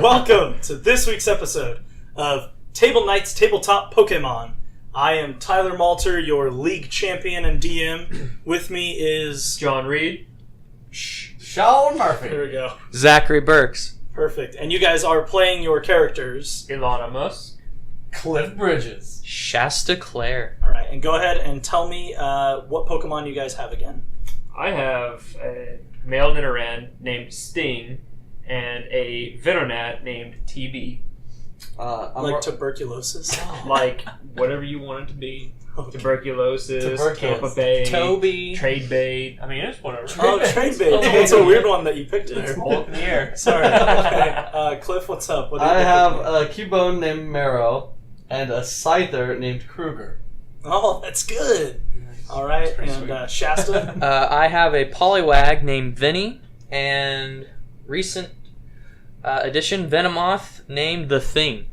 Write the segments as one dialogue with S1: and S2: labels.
S1: Welcome to this week's episode of Table Knights Tabletop Pokemon. I am Tyler Malter, your league champion and DM. With me is...
S2: John Reed.
S3: Sean Murphy.
S1: There we go.
S4: Zachary Burks.
S1: Perfect. And you guys are playing your characters.
S2: Ilana Musk.
S3: Cliff Bridges.
S4: Shasta Claire.
S1: Alright, and go ahead and tell me what Pokemon you guys have again.
S2: I have a male Nidoran named Sting and a Venonat named TB.
S1: Tuberculosis.
S2: Like, whatever you want it to be. Tuberculosis, Tampa Bay,
S4: Toby.
S2: Trade Bait. I mean, it's whatever.
S1: Trade Bait. That's a weird one that you picked there.
S2: It's all up in the air.
S1: Sorry. Okay. Cliff, what's up? What
S3: I have a Cubone named Marrow and a Scyther named Kruger.
S1: Oh, that's good. All right, and Shasta?
S4: I have a Poliwag named Vinny and recent addition Venomoth named The Thing.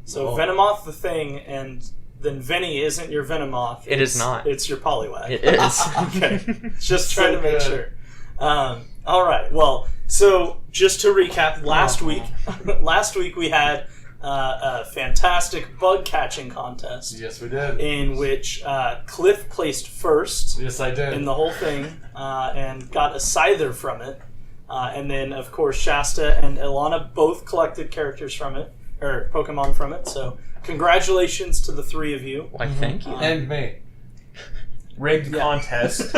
S1: So Venomoth the Thing, and then Vinny isn't your Venomoth.
S4: It is not.
S1: It's your Poliwag.
S4: It is.
S1: Okay. Just trying to make sure. All right. Well, so just to recap, last week we had a fantastic bug catching contest.
S3: Yes, we did.
S1: In which Cliff placed first.
S3: Yes, I did.
S1: In the whole thing, and got a Scyther from it. And then, of course, Shasta and Ilana both collected characters from it, or Pokemon from it. So, congratulations to the three of you.
S4: Why, thank you.
S3: And me.
S2: Rigged contest.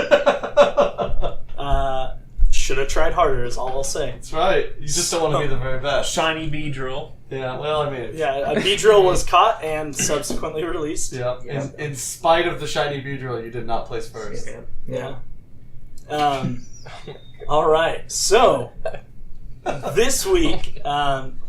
S1: Should have tried harder, is all I'll say.
S3: That's right. You just don't want to be the very best.
S2: Shiny Beedrill.
S3: Yeah, well, I mean...
S1: Yeah, a Beedrill was caught and subsequently released.
S3: Yeah, in spite of the shiny Beedrill, you did not place first.
S1: Yeah. All right, so this week,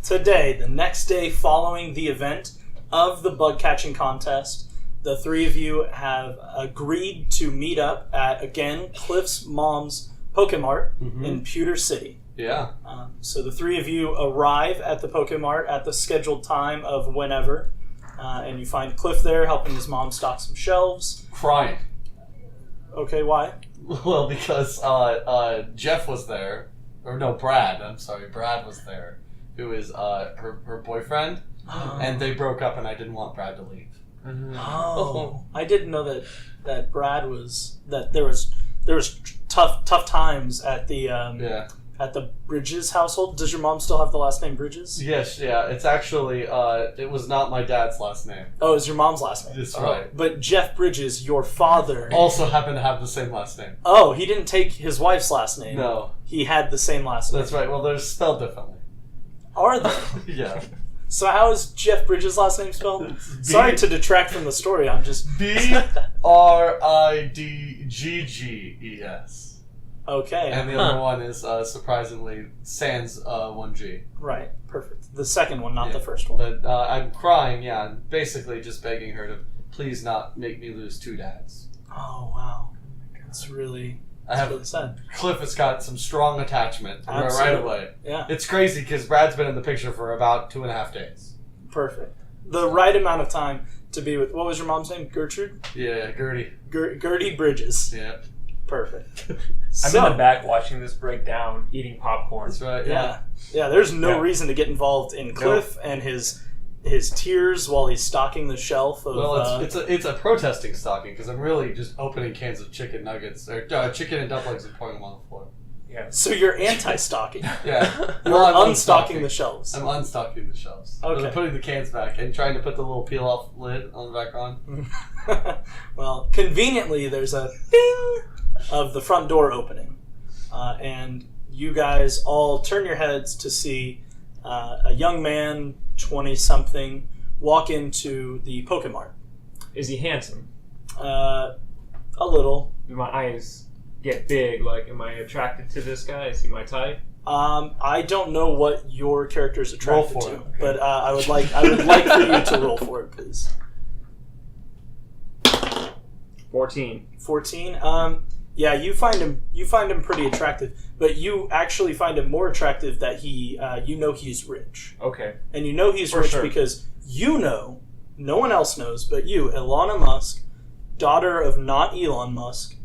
S1: today, the next day following the event of the bug catching contest, the three of you have agreed to meet up at, again, Cliff's mom's Pokemart in Pewter City.
S3: Yeah.
S1: So the three of you arrive at the Pokemart at the scheduled time of whenever, and you find Cliff there helping his mom stock some shelves.
S3: Crying.
S1: Okay, why?
S3: Well, because Jeff was there. Or no, Brad. I'm sorry. Brad was there. Who is her boyfriend. And they broke up and I didn't want Brad to leave.
S1: Oh. I didn't know that Brad was... That there was tough times at the... At the Bridges household. Does your mom still have the last name Bridges?
S3: Yes, yeah. It's actually, it was not my dad's last name.
S1: Oh, it's your mom's last name.
S3: That's right.
S1: But Jeff Bridges, your father...
S3: also happened to have the same last name.
S1: Oh, he didn't take his wife's last name.
S3: No.
S1: He had the same last name.
S3: That's right. Well, they're spelled differently.
S1: Are they?
S3: Yeah.
S1: So how is Jeff Bridges' last name spelled? Sorry to detract from the story, I'm just...
S3: Bridgegges.
S1: Okay.
S3: And the other one is, surprisingly, sans 1G.
S1: Right, perfect. The second one, not the first one.
S3: But I'm crying, I'm basically just begging her to please not make me lose two dads.
S1: Oh, wow. That's really sad.
S3: Cliff has got some strong attachment right away.
S1: Yeah.
S3: It's crazy because Brad's been in the picture for about 2.5 days.
S1: Perfect. The right amount of time to be with... What was your mom's name? Gertrude?
S3: Yeah, Gertie.
S1: Gertie Bridges.
S3: Yeah.
S1: Perfect.
S2: I'm in the back watching this break down, eating popcorn.
S3: That's right,
S1: Yeah, there's no reason to get involved in Cliff and his tears while he's stocking the shelf of...
S3: Well, it's a protesting stocking because I'm really just opening cans of chicken nuggets, or chicken and dumplings and pouring them on the floor.
S2: Yeah.
S1: So you're anti-stocking.
S3: Yeah.
S1: You're unstocking the shelves.
S3: I'm unstocking the shelves.
S1: Okay.
S3: I'm putting the cans back and trying to put the little peel-off lid on the back on.
S1: Well, conveniently, there's a ding of the front door opening. And you guys all turn your heads to see a young man, 20-something, walk into the Pokemart.
S2: Is he handsome?
S1: A little.
S2: Do my eyes get big? Like, am I attracted to this guy? Is he my type?
S1: I don't know what your character's attracted to,
S2: okay.
S1: but I would like for you to roll for it, please.
S2: 14.
S1: 14. Yeah, you find him pretty attractive, but you actually find him more attractive that he's rich.
S2: Okay.
S1: And he's rich because no one else knows, but you, Ilana Musk, daughter of not Elon Musk,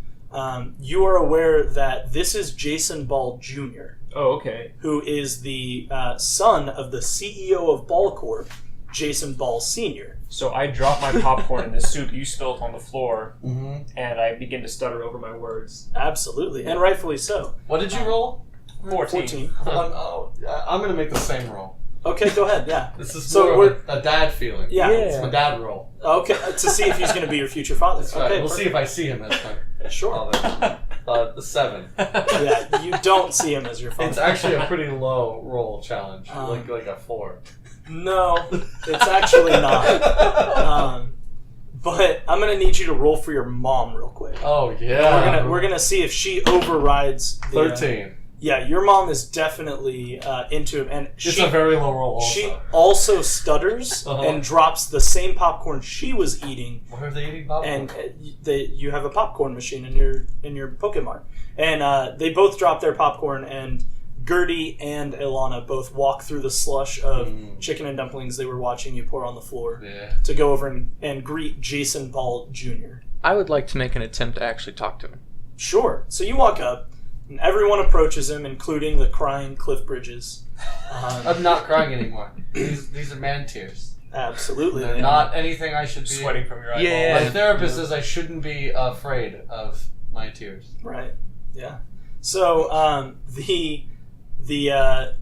S1: you are aware that this is Jason Ball Jr.,
S2: Oh, okay.
S1: who is the son of the CEO of Ball Corp, Jason Ball Sr.
S2: So I drop my popcorn in the soup you spilled on the floor,
S3: Mm-hmm.
S2: and I begin to stutter over my words.
S1: Absolutely, and rightfully so.
S3: What did you roll?
S2: 14.
S3: I'm gonna make the same roll.
S1: Okay, go ahead, yeah.
S3: This is
S1: So
S3: more of a dad feeling.
S1: Yeah.
S3: It's my dad roll.
S1: Okay, to see if he's going to be your future father.
S3: That's right.
S1: Okay,
S3: We'll see if I see him this time.
S1: Sure.
S3: The 7.
S1: Yeah, you don't see him as your father.
S3: It's actually a pretty low roll challenge,
S1: Um,
S3: like a 4.
S1: No, it's actually not. But I'm going to need you to roll for your mom real quick.
S3: Oh yeah.
S1: We're gonna see if she overrides the,
S3: 13.
S1: yeah, your mom is definitely into him, and
S3: It's
S1: she
S3: a very low roll. Also.
S1: she also stutters
S3: Uh-huh.
S1: and drops the same popcorn she was eating.
S3: Why are they eating popcorn?
S1: And you have a popcorn machine in your Pokemon, and they both drop their popcorn, and Gertie and Ilana both walk through the slush of chicken and dumplings they were watching you pour on the floor
S3: Yeah.
S1: to go over and greet Jason Ball Jr.
S4: I would like to make an attempt to actually talk to him.
S1: Sure. So you walk up, and everyone approaches him, including the crying Cliff Bridges.
S3: I'm not crying anymore. These are man tears.
S1: Absolutely.
S3: They're not anything I should be.
S2: Sweating from your eyeballs.
S4: Yeah.
S3: My therapist says I shouldn't be afraid of my tears.
S1: Right. Yeah. So the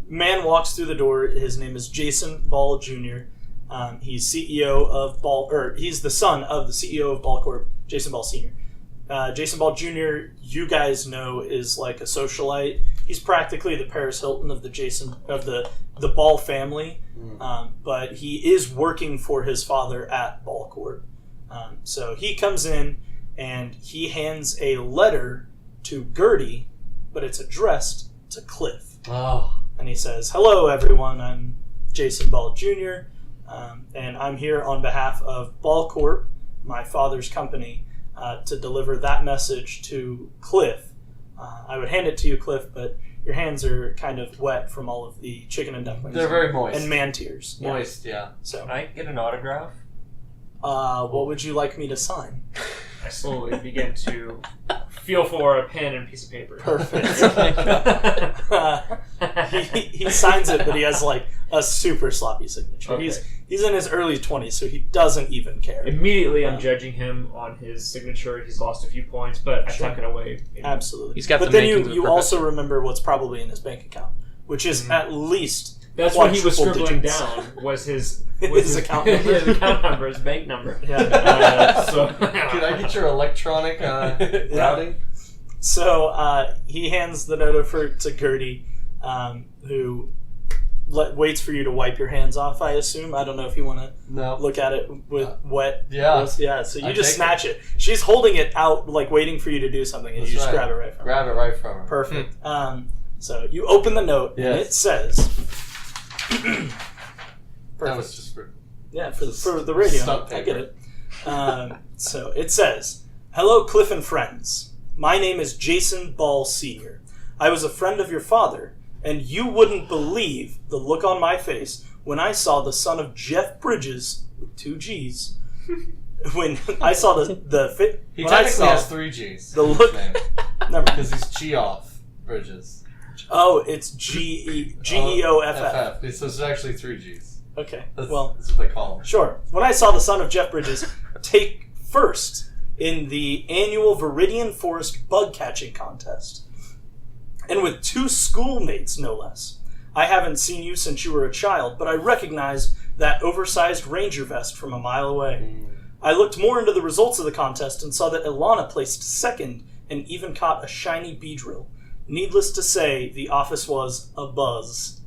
S1: man walks through the door. His name is Jason Ball Jr. He's CEO of Ball, or he's the son of the CEO of Ball Corp, Jason Ball Sr. Jason Ball Jr., you guys know, is like a socialite. He's practically the Paris Hilton of the Ball family, but he is working for his father at Ball Corp. So he comes in and he hands a letter to Gertie, but it's addressed to Cliff.
S3: Oh.
S1: And he says, "Hello, everyone. I'm Jason Ball Jr., and I'm here on behalf of Ball Corp, my father's company, to deliver that message to Cliff. I would hand it to you, Cliff, but your hands are kind of wet from all of the chicken and dumplings.
S3: They're very moist.
S1: And man tears. Yeah.
S3: Moist, yeah.
S1: So,
S2: Can I get an autograph?
S1: what would you like me to sign?
S2: I slowly begin to feel for a pen and a piece of paper.
S1: Perfect. he signs it, but he has like a super sloppy signature.
S2: Okay.
S1: He's in his early 20s, so he doesn't even care.
S2: Immediately, I'm judging him on his signature. He's lost a few points, but I tuck it away.
S1: Absolutely.
S4: He's got
S1: but
S4: the
S1: then
S4: makings of
S1: you
S4: a
S1: also
S4: professor.
S1: remember what's probably in his bank account, which is at least
S2: That's what he was
S1: quadruple
S2: scribbling
S1: digits.
S2: down. Was his
S1: His account number.
S2: his account number, his bank number.
S1: Yeah.
S3: Can I get your electronic routing?
S1: So he hands the note over to Gertie, who waits for you to wipe your hands off, I assume. I don't know if you want to
S3: No.
S1: look at it with wet.
S3: Yeah.
S1: Yeah, so you
S3: I
S1: just
S3: take
S1: snatch it. She's holding it out, like waiting for you to do something, and
S3: That's
S1: you just
S3: right.
S1: grab it right from her.
S3: Grab it right from her.
S1: Perfect. So you open the note, and
S3: Yes.
S1: it says...
S3: That was just for...
S1: Yeah, for the radio.
S3: Stump
S1: I
S3: paper.
S1: get it. So it says, "Hello, Cliff and friends. My name is Jason Ball Sr. I was a friend of your father, and you wouldn't believe the look on my face when I saw the son of Jeff Bridges, with 2 G's, when I saw the fit.
S3: He
S1: when I
S3: technically
S1: saw
S3: has 3 G's.
S1: the
S3: in his
S1: look...
S3: name,
S1: Never mind.
S3: because he's Geoff Bridges.
S1: Oh, it's Geoff.
S3: So it's actually 3 G's.
S1: Okay,
S3: That's,
S1: well...
S3: that's what they call him.
S1: Sure. When I saw the son of Jeff Bridges take first in the annual Viridian Forest bug catching contest, and with 2 schoolmates, no less. I haven't seen you since you were a child, but I recognized that oversized ranger vest from a mile away. I looked more into the results of the contest and saw that Ilana placed second and even caught a shiny Beedrill. Needless to say, the office was abuzz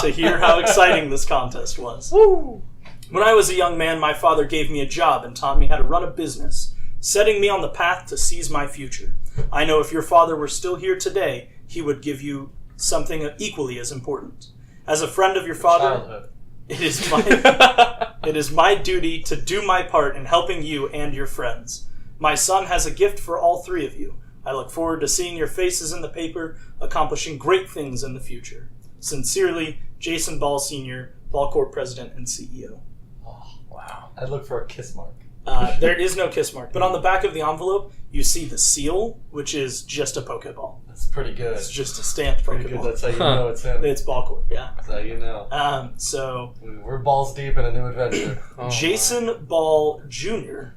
S1: to hear how exciting this contest was. When I was a young man, my father gave me a job and taught me how to run a business, setting me on the path to seize my future. I know if your father were still here today, he would give you something equally as important. As a friend of your father,
S3: Childhood.
S1: it is my duty to do my part in helping you and your friends. My son has a gift for all 3 of you. I look forward to seeing your faces in the paper, accomplishing great things in the future. Sincerely, Jason Ball Sr., Ball Corp President and CEO.
S3: Oh, wow. I'd look for a kiss mark.
S1: There is no kiss mark, but on the back of the envelope, you see the seal, which is just a Pokeball.
S3: That's pretty good.
S1: It's just a stamped
S3: Pretty good.
S1: Pokeball.
S3: That's how you know it's him.
S1: It's Ballcorp, yeah.
S3: That's how you know.
S1: So
S3: We're balls deep in a new adventure.
S1: Jason Ball Jr.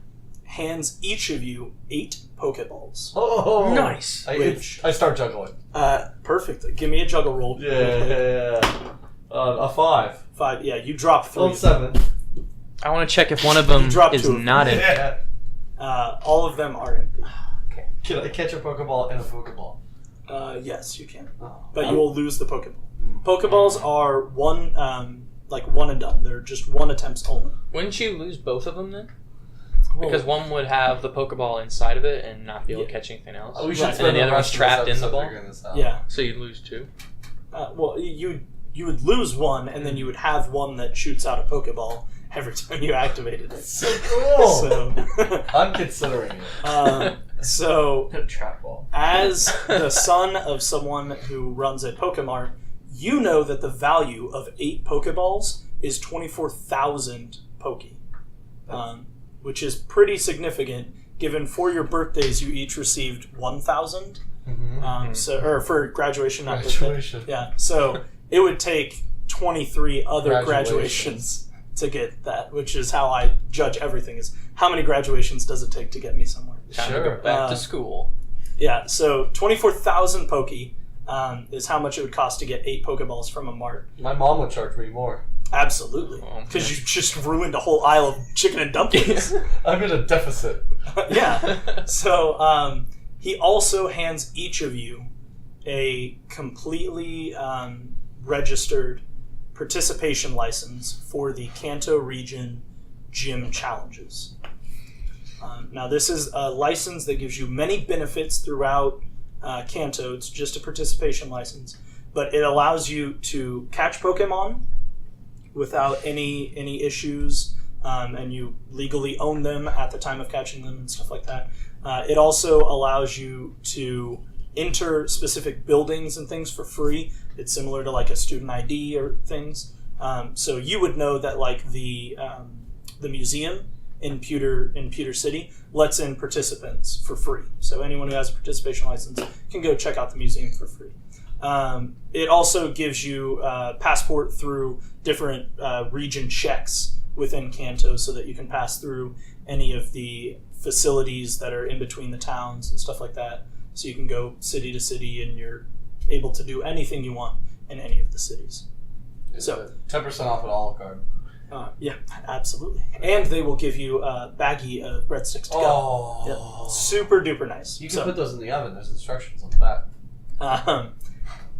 S1: hands each of you 8 Pokeballs.
S3: Oh,
S4: Nice.
S3: I start juggling.
S1: Perfect. Give me a juggle roll.
S3: Yeah. A 5.
S1: 5. Yeah, you drop 3.
S3: Oh, 7.
S4: I want to check if one of them
S1: Drop
S4: is
S1: 2 of them.
S4: not in.
S3: Yeah.
S1: All of them are empty.
S3: Can I catch a Pokeball in a Pokeball?
S1: Yes, you can.
S3: Oh.
S1: But you will lose the Pokeball. Pokeballs are one and done. They're just one attempts only.
S4: Wouldn't you lose both of them then? Because one would have the Pokeball inside of it and not be able to catch anything else.
S3: We should
S1: Right.
S3: spend
S4: And the other one's
S3: rest of
S4: trapped
S3: this
S4: in the
S3: episode
S4: ball?
S3: figuring this out.
S1: Yeah.
S4: So you'd lose 2?
S1: Well, you would lose one, and then you would have one that shoots out a Pokeball every time you activated it.
S3: So cool.
S1: So,
S3: I'm considering it.
S1: so
S2: Trap ball.
S1: as the son of someone who runs a Pokemart, you know that the value of 8 Pokeballs is 24,000 Poke, which is pretty significant. Given for your birthdays, you each received 1,000. Or for graduation, not
S3: Graduation.
S1: birthday. Yeah. So it would take 23 other graduations to get that, which is how I judge everything. Is how many graduations does it take to get me somewhere?
S4: Time to go back to school.
S1: Yeah. So 24,000 Poke is how much it would cost to get 8 Pokeballs from a mart.
S3: My mom would charge me more.
S1: Absolutely, because you just ruined a whole aisle of chicken and dumplings.
S3: I'm in a deficit.
S1: Yeah. So he also hands each of you a completely registered participation license for the Kanto Region Gym Challenges. Now, this is a license that gives you many benefits throughout Kanto. It's just a participation license, but it allows you to catch Pokemon without any issues, and you legally own them at the time of catching them and stuff like that. It also allows you to enter specific buildings and things for free. It's similar to like a student ID or things. So you would know that like the museum in Pewter City lets in participants for free. So anyone who has a participation license can go check out the museum for free. It also gives you a passport through different region checks within Kanto so that you can pass through any of the facilities that are in between the towns and stuff like that. So you can go city to city and you're able to do anything you want in any of the cities. So
S3: 10% off at Olive Garden.
S1: Yeah, absolutely. And they will give you a baggie of breadsticks to go.
S3: Oh.
S1: Yeah, super duper nice.
S3: You can put those in the oven. There's instructions on the back.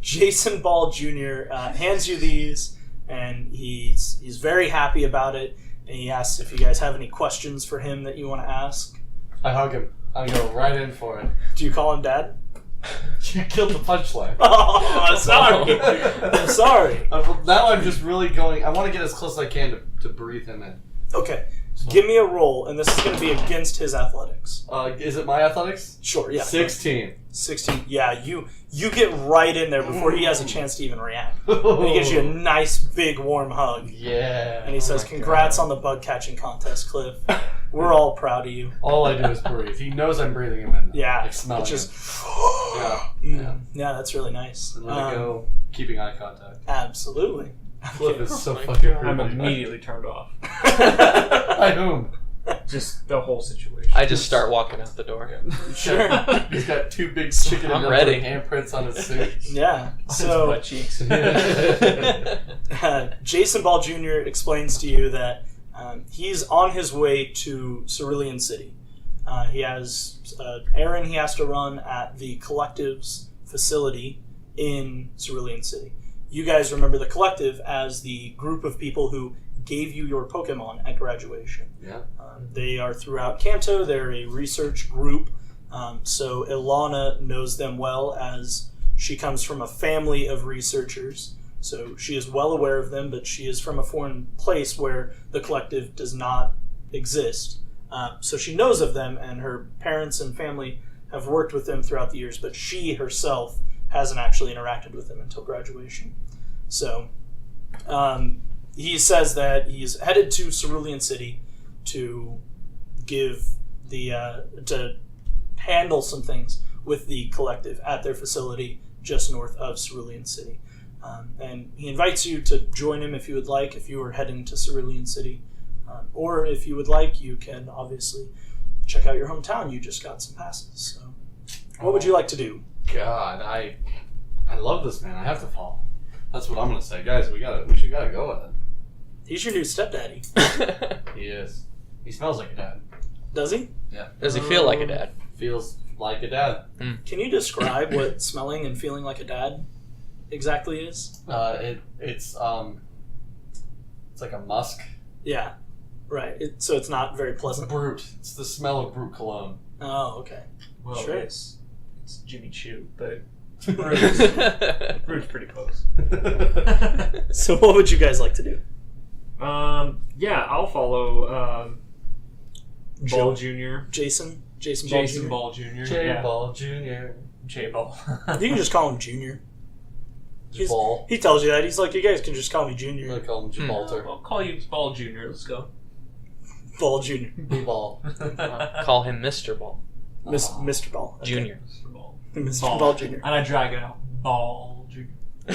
S1: Jason Ball Jr. Hands you these, and he's very happy about it. And he asks if you guys have any questions for him that you want to ask.
S3: I hug him. I go right in for it.
S1: Do you call him Dad?
S3: You killed the punchline.
S1: Oh, I'm sorry. I'm sorry.
S3: Now I'm just really going. I want to get as close as I can to breathe him in.
S1: Okay. Give me a roll, and this is going to be against his athletics.
S3: Is it my athletics?
S1: Sure, yeah.
S3: 16.
S1: 16. Yeah, you get right in there before he has a chance to even react. And he gives you a nice, big, warm hug.
S3: Yeah.
S1: And he says, congrats on the bug catching contest, Cliff. We're all proud of you.
S3: All I do is breathe. He knows I'm breathing him in.
S1: Yeah.
S3: Like smelling
S1: It's just,
S3: Yeah.
S1: Yeah, that's really nice.
S3: And let it go, keeping eye contact.
S1: Absolutely.
S3: Cliff is so
S4: my
S3: fucking
S4: God.
S2: I'm
S3: creepy.
S2: immediately turned off.
S3: By whom?
S2: Just the whole situation.
S4: I just start walking out the door.
S1: Sure.
S3: He's got 2 big chicken
S4: I'm
S3: and
S4: ready.
S3: handprints on his suit.
S1: Yeah.
S2: His
S1: So
S2: butt cheeks.
S1: Jason Ball Jr. explains to you that he's on his way to Cerulean City. He has an errand he has to run at the Collective's facility in Cerulean City. You guys remember the Collective as the group of people who gave you your Pokemon at graduation.
S3: Yeah.
S1: They are throughout Kanto. They're a research group. So Ilana knows them well as she comes from a family of researchers. So she is well aware of them, but she is from a foreign place where the Collective does not exist. So she knows of them, and her parents and family have worked with them throughout the years, but she herself hasn't actually interacted with them until graduation. So he says that he's headed to Cerulean City to give to handle some things with the collective at their facility just north of Cerulean City. And he invites you to join him if you would like, if you are heading to Cerulean City. Or if you would like, you can obviously check out your hometown. You just got some passes. So, what would you like to do?
S3: God, I love this man. I have to follow. That's what I'm gonna say, guys. We gotta go with it.
S1: He's your new stepdaddy.
S3: He is. He smells like a dad.
S1: Does he?
S3: Yeah.
S4: Does he feel like a dad?
S3: Feels like a dad.
S1: Can you describe what smelling and feeling like a dad exactly is?
S3: It's like a musk.
S1: Yeah, right. So it's not very pleasant.
S3: Brute. It's the smell of Brute cologne.
S1: Oh, okay.
S2: Well,
S1: Sure.
S2: it's Jimmy Choo, but Brute's pretty close.
S1: So what would you guys like to do?
S2: Yeah, I'll follow Ball Jr.
S1: Jason
S2: Jason
S1: Ball
S2: Ball Jr.
S3: J
S2: Yeah.
S3: Ball Jr.
S2: J Ball.
S1: Jr. You can just call him Junior.
S3: Ball.
S1: He tells you that. He's like, you guys can just call me
S3: I'm
S1: Junior.
S3: gonna call him Gibraltar.
S2: I'll call you Ball Jr. Let's go.
S1: Ball Junior.
S3: B-ball.
S4: Call him Mr. Ball.
S1: Mr. Ball. Okay.
S4: Junior.
S2: Mr. Ball.
S1: Mr. Ball Jr.
S2: And I drag it out. Ball Jr.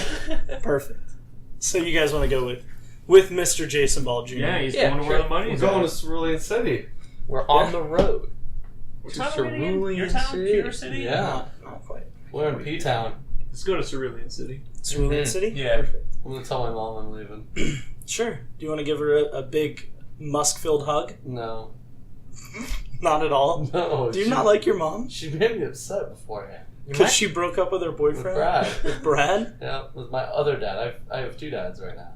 S1: Perfect. So you guys want to go with Mr. Jason Ball Jr.
S2: Yeah, he's
S4: Yeah,
S2: going to
S4: sure.
S2: where the
S3: We're
S2: money's
S3: going
S2: at.
S3: to Cerulean City.
S4: We're on the road.
S2: What
S4: to
S2: town are we in?
S4: Cerulean
S2: Your town?
S4: City.
S2: Pewter City?
S3: Yeah.
S1: Not quite.
S3: We're in P-Town.
S2: Let's go to Cerulean City.
S1: Cerulean
S4: Mhm.
S1: City?
S2: Yeah.
S1: Perfect.
S3: I'm gonna tell my mom I'm leaving.
S1: Sure. Do you want to give her a big musk-filled hug?
S3: No.
S1: Not at all.
S3: No.
S1: Do you not like your mom?
S3: She made me upset beforehand.
S1: Because she broke up with her boyfriend?
S3: With Brad.
S1: With Brad?
S3: Yeah, with my other dad. I have two dads right now.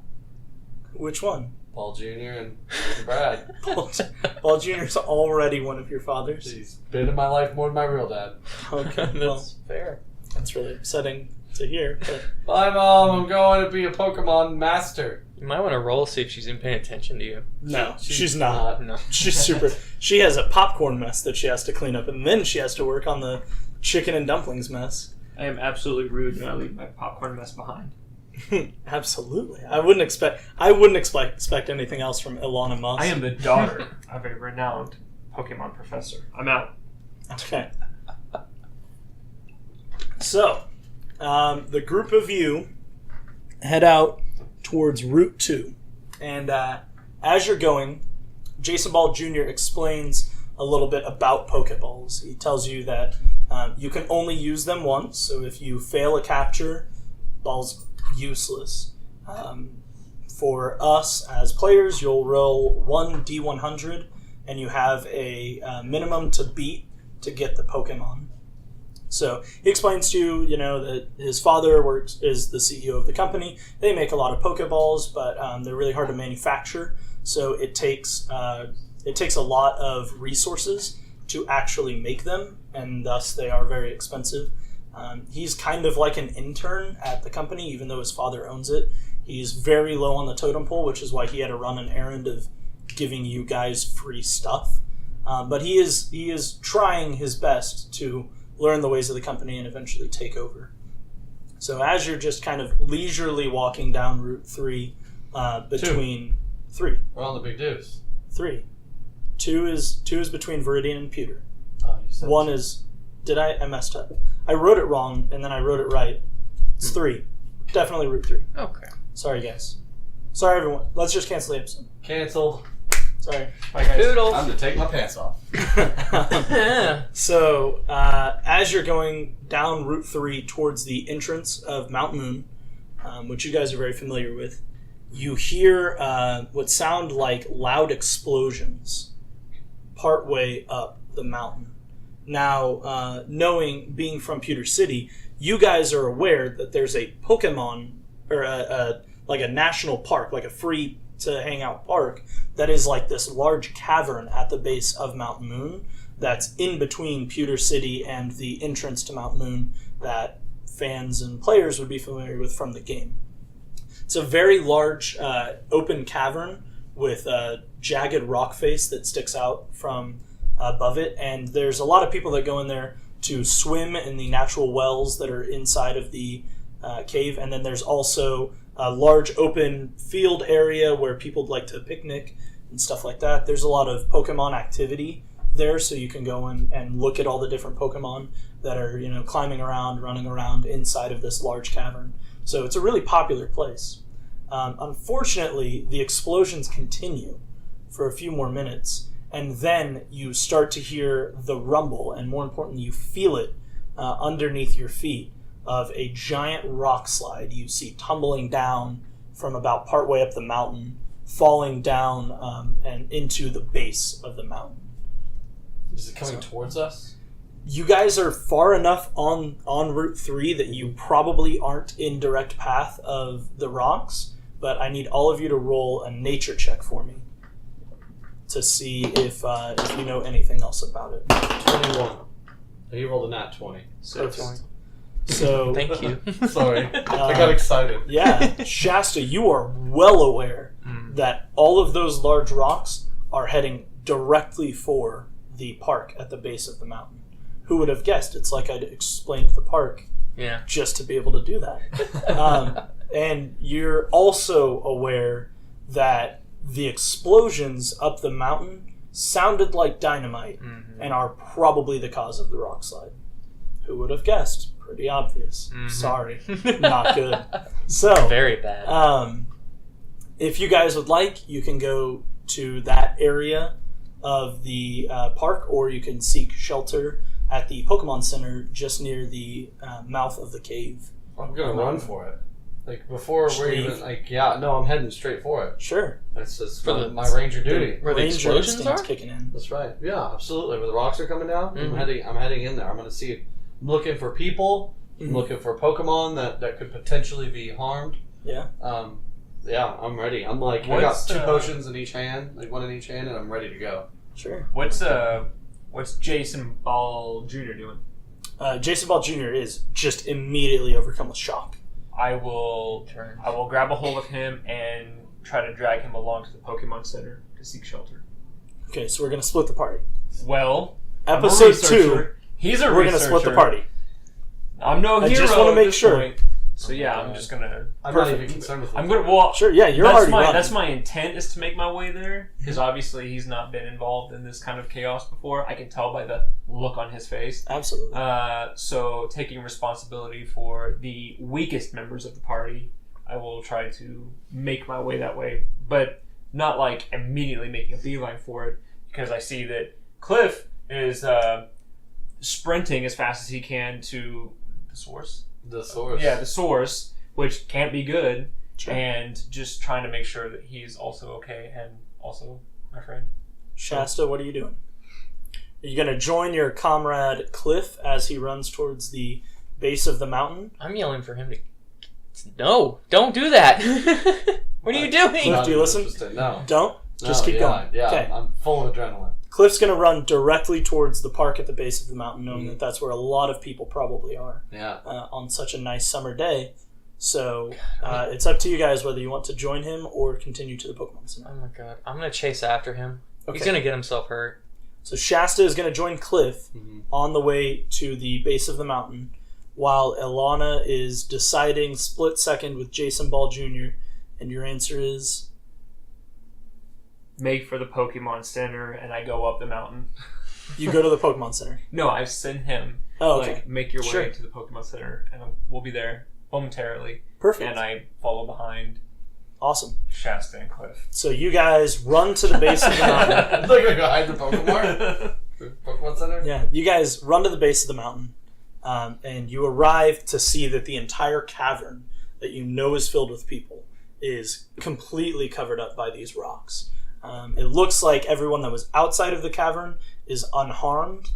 S1: Which one?
S3: Paul Jr. and Brad.
S1: Paul Jr.'s already one of your fathers.
S3: He's been in my life more than my real dad.
S1: Okay, well,
S4: That's fair.
S1: that's really upsetting to hear. But
S3: Bye, Mom. I'm going to be a Pokemon master.
S4: You might want to roll, see if she's even paying attention to you.
S1: no, she's not.
S4: No.
S1: She's super. She has a popcorn mess that she has to clean up, and then she has to work on the chicken and dumplings mess.
S2: I am absolutely rude when I leave my popcorn mess behind.
S1: Absolutely, I wouldn't expect anything else from Ilana Musk.
S2: I am the daughter of a renowned Pokemon professor. I'm out.
S1: Okay. So, the group of you head out towards Route 2. And as you're going, Jason Ball Jr. explains a little bit about Pokeballs. He tells you that you can only use them once, so if you fail a capture, ball's useless. For us as players, you'll roll 1 D100, and you have a minimum to beat to get the Pokemon. So he explains to you, that his father is the CEO of the company. They make a lot of Pokeballs, but they're really hard to manufacture. So it takes a lot of resources to actually make them, and thus they are very expensive. He's kind of like an intern at the company, even though his father owns it. He's very low on the totem pole, which is why he had to run an errand of giving you guys free stuff. But he is trying his best to learn the ways of the company and eventually take over. So as you're just kind of leisurely walking down Route 3 between... 3.
S3: We're on the Big Deuce.
S1: 3. 2 is between Viridian and Pewter.
S3: Oh, you said
S1: 1 is... I messed up. I wrote it wrong, and then I wrote it right. It's 3. Definitely Route 3.
S4: Okay.
S1: Sorry, guys. Sorry, everyone. Let's just cancel the episode.
S3: Cancel.
S1: Sorry.
S2: Bye, guys.
S4: Toodles.
S3: Time to take my pants off.
S1: So, as you're going down Route 3 towards the entrance of Mount Moon, which you guys are very familiar with, you hear what sound like loud explosions partway up the mountain. Now, being from Pewter City, you guys are aware that there's a Pokemon, or like a national park, like a free to hang out park, that is like this large cavern at the base of Mount Moon that's in between Pewter City and the entrance to Mount Moon that fans and players would be familiar with from the game. It's a very large open cavern with a jagged rock face that sticks out from above it, and there's a lot of people that go in there to swim in the natural wells that are inside of the cave, and then there's also a large open field area where people like to picnic and stuff like that. There's a lot of Pokemon activity there, so you can go in and look at all the different Pokemon that are, climbing around, running around inside of this large cavern. So it's a really popular place. Unfortunately, the explosions continue for a few more minutes, and then you start to hear the rumble, and more importantly, you feel it underneath your feet of a giant rock slide you see tumbling down from about partway up the mountain, falling down and into the base of the mountain.
S3: Is it coming towards us?
S1: You guys are far enough on Route 3 that you probably aren't in direct path of the rocks, but I need all of you to roll a nature check for me to see if you know anything else about it.
S3: 21. He rolled a nat 20.
S1: So
S4: Thank you.
S3: Sorry. I got excited.
S1: Yeah, Shasta, you are well aware that all of those large rocks are heading directly for the park at the base of the mountain. Who would have guessed? It's like I'd explained the park just to be able to do that. And you're also aware that the explosions up the mountain sounded like dynamite and are probably the cause of the rock slide. Who would have guessed? Pretty obvious. Sorry. Not good. So
S4: very bad.
S1: If you guys would like, you can go to that area of the park, or you can seek shelter at the Pokemon Center just near the mouth of the cave.
S3: I'm going to run for it. Like, before we're even, I'm heading straight for it.
S1: Sure.
S3: That's just my ranger duty.
S4: Where the
S1: Ranger
S4: explosions are?
S1: instinct's kicking in.
S3: That's right. Yeah, absolutely. Where the rocks are coming down, I'm heading in there. I'm going to see. I'm looking for people. I'm looking for Pokemon that could potentially be harmed.
S1: Yeah.
S3: I'm ready. I'm like, I got 2 potions in each hand, like 1 in each hand, and I'm ready to go.
S1: Sure.
S2: What's Jason Ball Jr. doing?
S1: Jason Ball Jr. is just immediately overcome with shock.
S2: I will grab a hold of him and try to drag him along to the Pokemon Center to seek shelter.
S1: Okay, so we're going to split the party.
S2: Well,
S1: Episode 2,
S2: he's a
S1: we're going to split the party.
S2: I'm no hero.
S1: I just want to make sure.
S2: Point. So yeah, I'm just gonna.
S3: I'm not even concerned with.
S2: I'm gonna. Well,
S1: sure. Yeah, you're already running.
S2: That's my intent, is to make my way there, because obviously he's not been involved in this kind of chaos before. I can tell by the look on his face.
S1: Absolutely.
S2: So taking responsibility for the weakest members of the party, I will try to make my way that way, but not like immediately making a beeline for it, because I see that Cliff is sprinting as fast as he can to the source.
S3: The source.
S2: Yeah, the source, which can't be good,
S1: Sure.
S2: and just trying to make sure that he's also okay and also my friend.
S1: Shasta, what are you doing? Are you going to join your comrade Cliff as he runs towards the base of the mountain?
S4: I'm yelling for him to... No, don't do that. What are you doing?
S1: Cliff, do you listen?
S3: No.
S1: Don't? Just keep going.
S3: Yeah,
S1: okay.
S3: I'm full of adrenaline.
S1: Cliff's going to run directly towards the park at the base of the mountain, knowing that that's where a lot of people probably are on such a nice summer day. So it's up to you guys whether you want to join him or continue to the Pokemon Center.
S4: Oh my god. I'm going to chase after him.
S1: Okay.
S4: He's going to get himself hurt.
S1: So Shasta is going to join Cliff on the way to the base of the mountain, while Ilana is deciding split second with Jason Ball Jr. And your answer is...
S2: Make for the Pokemon Center, and I go up the mountain.
S1: You go to the Pokemon Center.
S2: No, I send him.
S1: Oh, okay.
S2: Like, make your way to the Pokemon Center, and we'll be there momentarily.
S1: Perfect.
S2: And I follow behind.
S1: Awesome.
S2: Shasta and Cliff.
S1: So you guys run to the base of the mountain.
S3: Look, I go hide the Pokemon. Pokemon Center?
S1: Yeah, you guys run to the base of the mountain, and you arrive to see that the entire cavern that you know is filled with people is completely covered up by these rocks. It looks like everyone that was outside of the cavern is unharmed.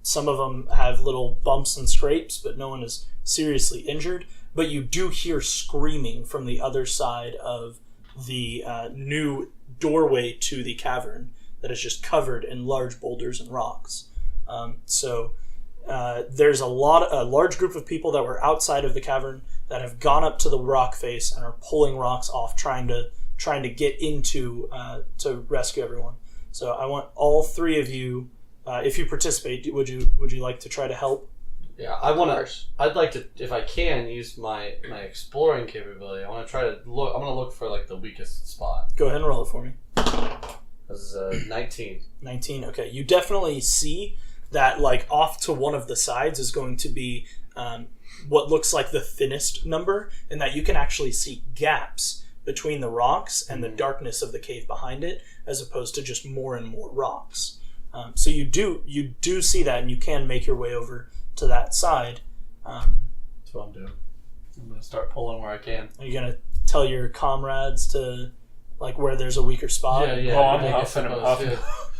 S1: Some of them have little bumps and scrapes, but no one is seriously injured. But you do hear screaming from the other side of the new doorway to the cavern that is just covered in large boulders and rocks. So there's a large group of people that were outside of the cavern that have gone up to the rock face and are pulling rocks off, trying to get into to rescue everyone. So I want all 3 of you, if you participate, would you like to try to help?
S3: Yeah, I'd like to, if I can, use my exploring capability. I want to try to look. I'm going to look for like the weakest spot.
S1: Go ahead and roll it for me.
S3: That was 19.
S1: 19. Okay, you definitely see that, like, off to one of the sides is going to be what looks like the thinnest number, and that you can actually see gaps between the rocks and the darkness of the cave behind it, as opposed to just more and more rocks. So you do see that, and you can make your way over to that side.
S3: That's what I'm doing. I'm gonna start pulling where I can.
S1: Are you gonna tell your comrades to, like, where there's a weaker spot?
S3: Yeah.
S2: Oh, I'm
S3: I
S2: huffing and
S3: suppose,
S2: puffing.
S3: yeah.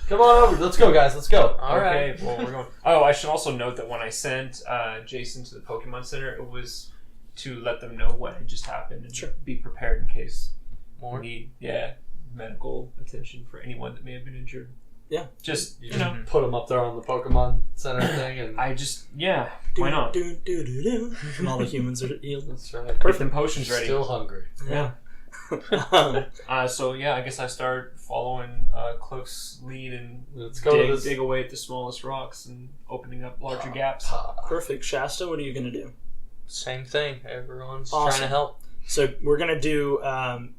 S3: Come on over. Let's go, guys. Let's go.
S4: All right.
S2: Okay, well, we're going. Oh, I should also note that when I sent Jason to the Pokemon Center, it was to let them know what had just happened and
S1: Sure.
S2: be prepared in case
S4: More.
S2: we need medical attention for anyone that may have been injured.
S1: Yeah.
S2: Just,
S3: You
S2: you know,
S3: just put them up there on the Pokemon Center thing, and
S2: why not?
S1: Do. And all the humans are healed.
S3: that's right.
S2: Get them potions ready.
S3: Still hungry.
S2: Yeah.
S1: Um,
S2: So yeah, I guess I start following Cloak's lead and
S3: Let's go to this.
S2: dig away at the smallest rocks and opening up larger gaps.
S1: perfect. Shasta, what are you going to do?
S4: Same thing. Everyone's
S1: Awesome.
S4: trying to help.
S1: So we're going to do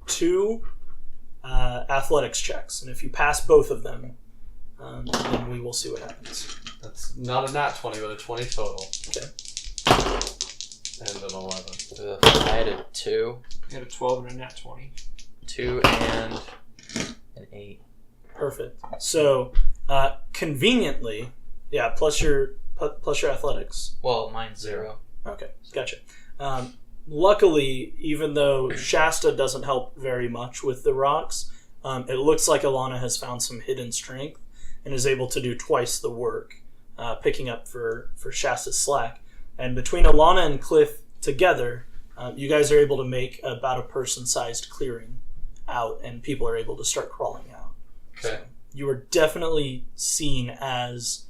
S1: 2 athletics checks, and if you pass both of them, then we will see what happens.
S3: That's not a nat 20, but a 20 total.
S1: Okay.
S3: And an 11.
S4: Ugh, I had a 2.
S2: I got a 12 and a nat 20.
S4: 2 and an 8.
S1: Perfect. So conveniently, yeah, plus your athletics.
S4: Well, mine's 0.
S1: Okay, gotcha. Luckily, even though Shasta doesn't help very much with the rocks, it looks like Alana has found some hidden strength and is able to do twice the work, picking up for Shasta's slack. And between Alana and Cliff together, you guys are able to make about a person-sized clearing out, and people are able to start crawling out.
S3: Okay.
S1: You are definitely seen as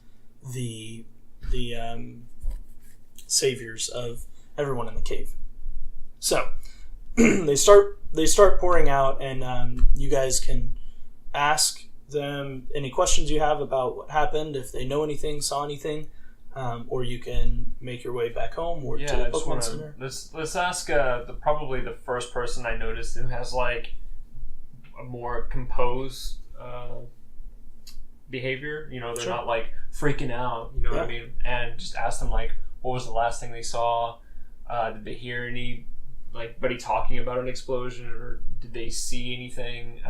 S1: the saviors of everyone in the cave. So they start pouring out, and you guys can ask them any questions you have about what happened, if they know anything, saw anything, or you can make your way back home or to the Pokemon Center.
S2: Let's ask probably the first person I noticed who has like a more composed behavior. You know, they're
S1: Sure.
S2: not like freaking out. You know what I mean? And just ask them like, what was the last thing they saw? Did they hear anybody talking about an explosion, or did they see anything?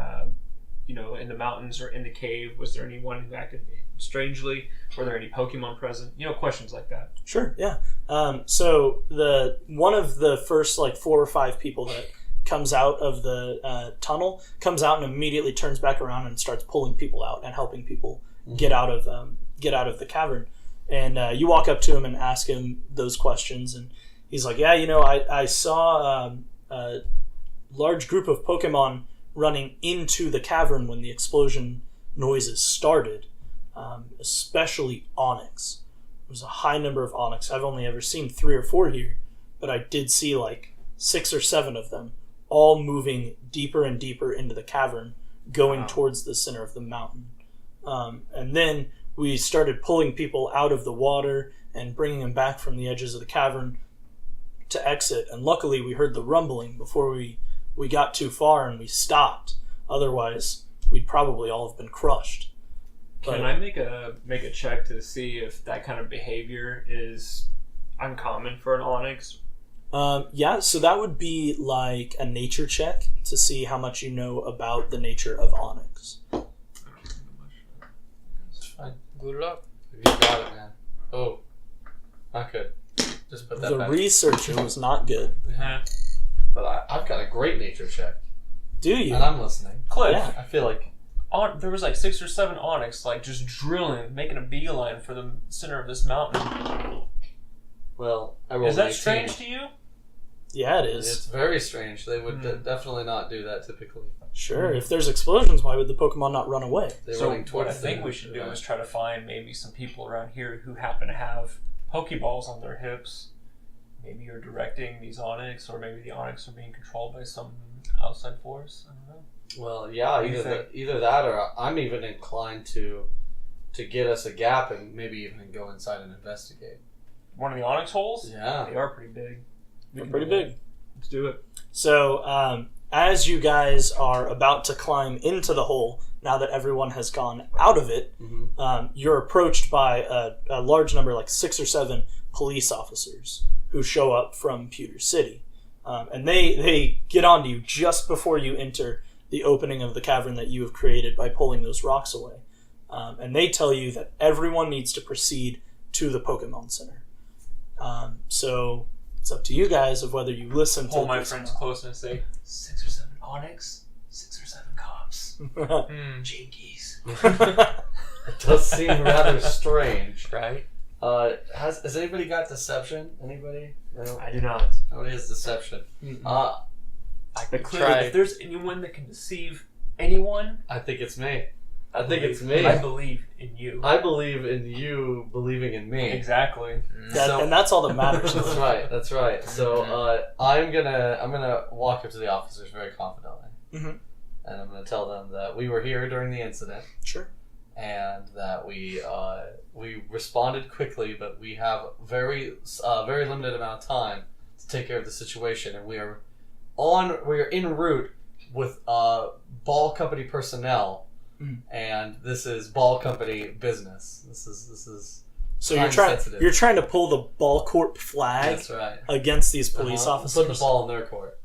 S2: In the mountains or in the cave? Was there anyone who acted strangely? Were there any Pokemon present? Questions like that.
S1: Sure, yeah. So one of the first 4 or 5 people that comes out of the tunnel comes out and immediately turns back around and starts pulling people out and helping people get out of the cavern. And you walk up to him and ask him those questions, and he's like, "Yeah, I saw a large group of Pokemon running into the cavern when the explosion noises started, especially Onyx. There was a high number of Onyx. I've only ever seen 3 or 4 here, but I did see 6 or 7 of them, all moving deeper and deeper into the cavern, going towards the center of the mountain. And then we started pulling people out of the water and bringing them back from the edges of the cavern to exit. And luckily, we heard the rumbling before we got too far and we stopped. Otherwise, we'd probably all have been crushed."
S2: Can I make a check to see if that kind of behavior is uncommon for an Onyx?
S1: Yeah, so that would be like a nature check to see how much you know about the nature of Onyx.
S3: It's fine.
S4: Good luck.
S3: You got it, man. Oh. Not good. Just put that
S1: The
S3: back.
S1: researcher was not good.
S3: But I've got a great nature check.
S1: Do you?
S3: And I'm listening.
S2: Cliff,
S1: Yeah.
S3: I feel like...
S2: there was 6 or 7 Onyx just drilling, making a beeline for the center of this mountain.
S3: Well, I rolled
S2: Is that
S3: 18.
S2: strange to you?
S1: Yeah, it is.
S3: It's very strange. They would definitely not do that typically.
S1: Sure, if there's explosions, why would the Pokemon not run away?
S3: They're
S2: So
S3: running
S2: what
S3: towards
S2: I think we should do is try to find maybe some people around here who happen to have Pokeballs on their hips. Maybe you're directing these Onyx, or maybe the Onyx are being controlled by some outside force. I don't know.
S3: Well, yeah,
S2: do you
S3: either that, or I'm even inclined to get us a gap and maybe even go inside and investigate.
S2: One of the Onyx holes?
S3: Yeah.
S2: They are pretty big.
S1: They're pretty big.
S2: Let's do it.
S1: So, as you guys are about to climb into the hole, now that everyone has gone out of it, you're approached by a large number, like 6 or 7 police officers who show up from Pewter City. And they get onto you just before you enter the opening of the cavern that you have created by pulling those rocks away. And they tell you that everyone needs to proceed to the Pokemon Center. So it's up to you guys of whether you listen to
S2: Pull my friends close and say 6 or 7 Onyx, 6 or 7 cops. Jinkies.
S3: It does seem rather strange.
S4: Right?
S3: Has anybody got deception? Anybody? No.
S2: I do not.
S3: Nobody has deception.
S2: But clearly, if there's anyone that can deceive anyone,
S3: I think it's me. I think it's me.
S2: I believe in you.
S3: I believe in you believing in me.
S2: Exactly.
S1: And that's all that matters.
S3: That's right. That's right. So I'm gonna walk up to the officers very confidently, and I'm gonna tell them that we were here during the incident.
S1: Sure.
S3: And that we responded quickly, but we have very limited amount of time to take care of the situation, and we are en route with Ball Company personnel, and this is Ball Company business. This is
S1: so you're trying to pull the Ball Corp flag.
S3: That's right.
S1: Against these police officers.
S3: Put the ball in their court.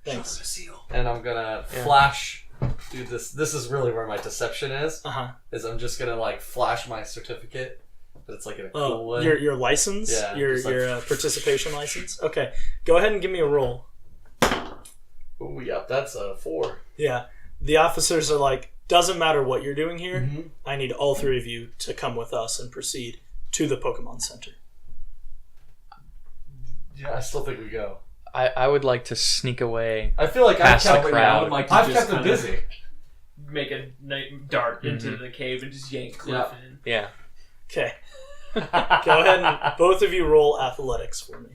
S1: Thanks.
S3: And I'm gonna flash. Dude, this is really where my deception is. Is I'm just gonna like flash my certificate, but it's like in a cool way.
S1: Your license, your participation license. Okay, go ahead and give me a roll.
S3: Ooh, yeah, that's a 4.
S1: Yeah, the officers are like, doesn't matter what you're doing here. I need all 3 of you to come with us and proceed to the Pokemon Center.
S3: Yeah, I still think we go.
S4: I would like to sneak away.
S3: I feel like
S4: I've
S3: kept them busy.
S2: Make a dart into the cave and just yank Cliff in.
S4: Yeah.
S1: Okay. Go ahead and both of you roll athletics for me.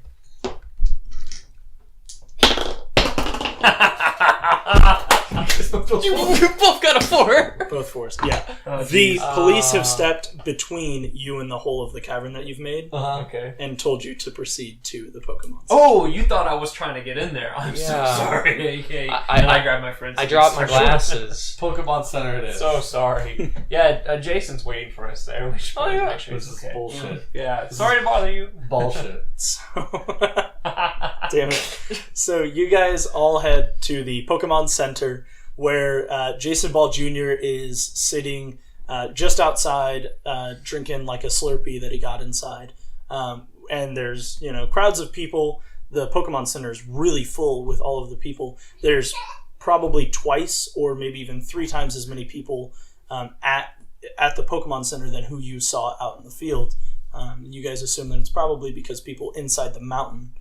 S4: You both got a 4.
S1: Both 4s. Yeah. The police have stepped between you and the hole of the cavern that you've made,
S2: Okay.
S1: and told you to proceed to the Pokemon Center.
S2: Oh, you thought I was trying to get in there. I'm so sorry. I grabbed my friends.
S4: I dropped my glasses.
S3: Pokemon Center it is.
S2: So sorry. Yeah, Jason's waiting for us there. We should probably make sure
S3: This
S2: he's
S3: is
S2: okay.
S3: bullshit.
S2: Yeah, sorry to bother you.
S3: Bullshit.
S1: Damn it. So you guys all head to the Pokemon Center, where Jason Ball Jr. is sitting just outside drinking like a Slurpee that he got inside. And there's, crowds of people. The Pokemon Center is really full with all of the people. There's probably twice or maybe even 3 times as many people at the Pokemon Center than who you saw out in the field. You guys assume that it's probably because people inside the mountain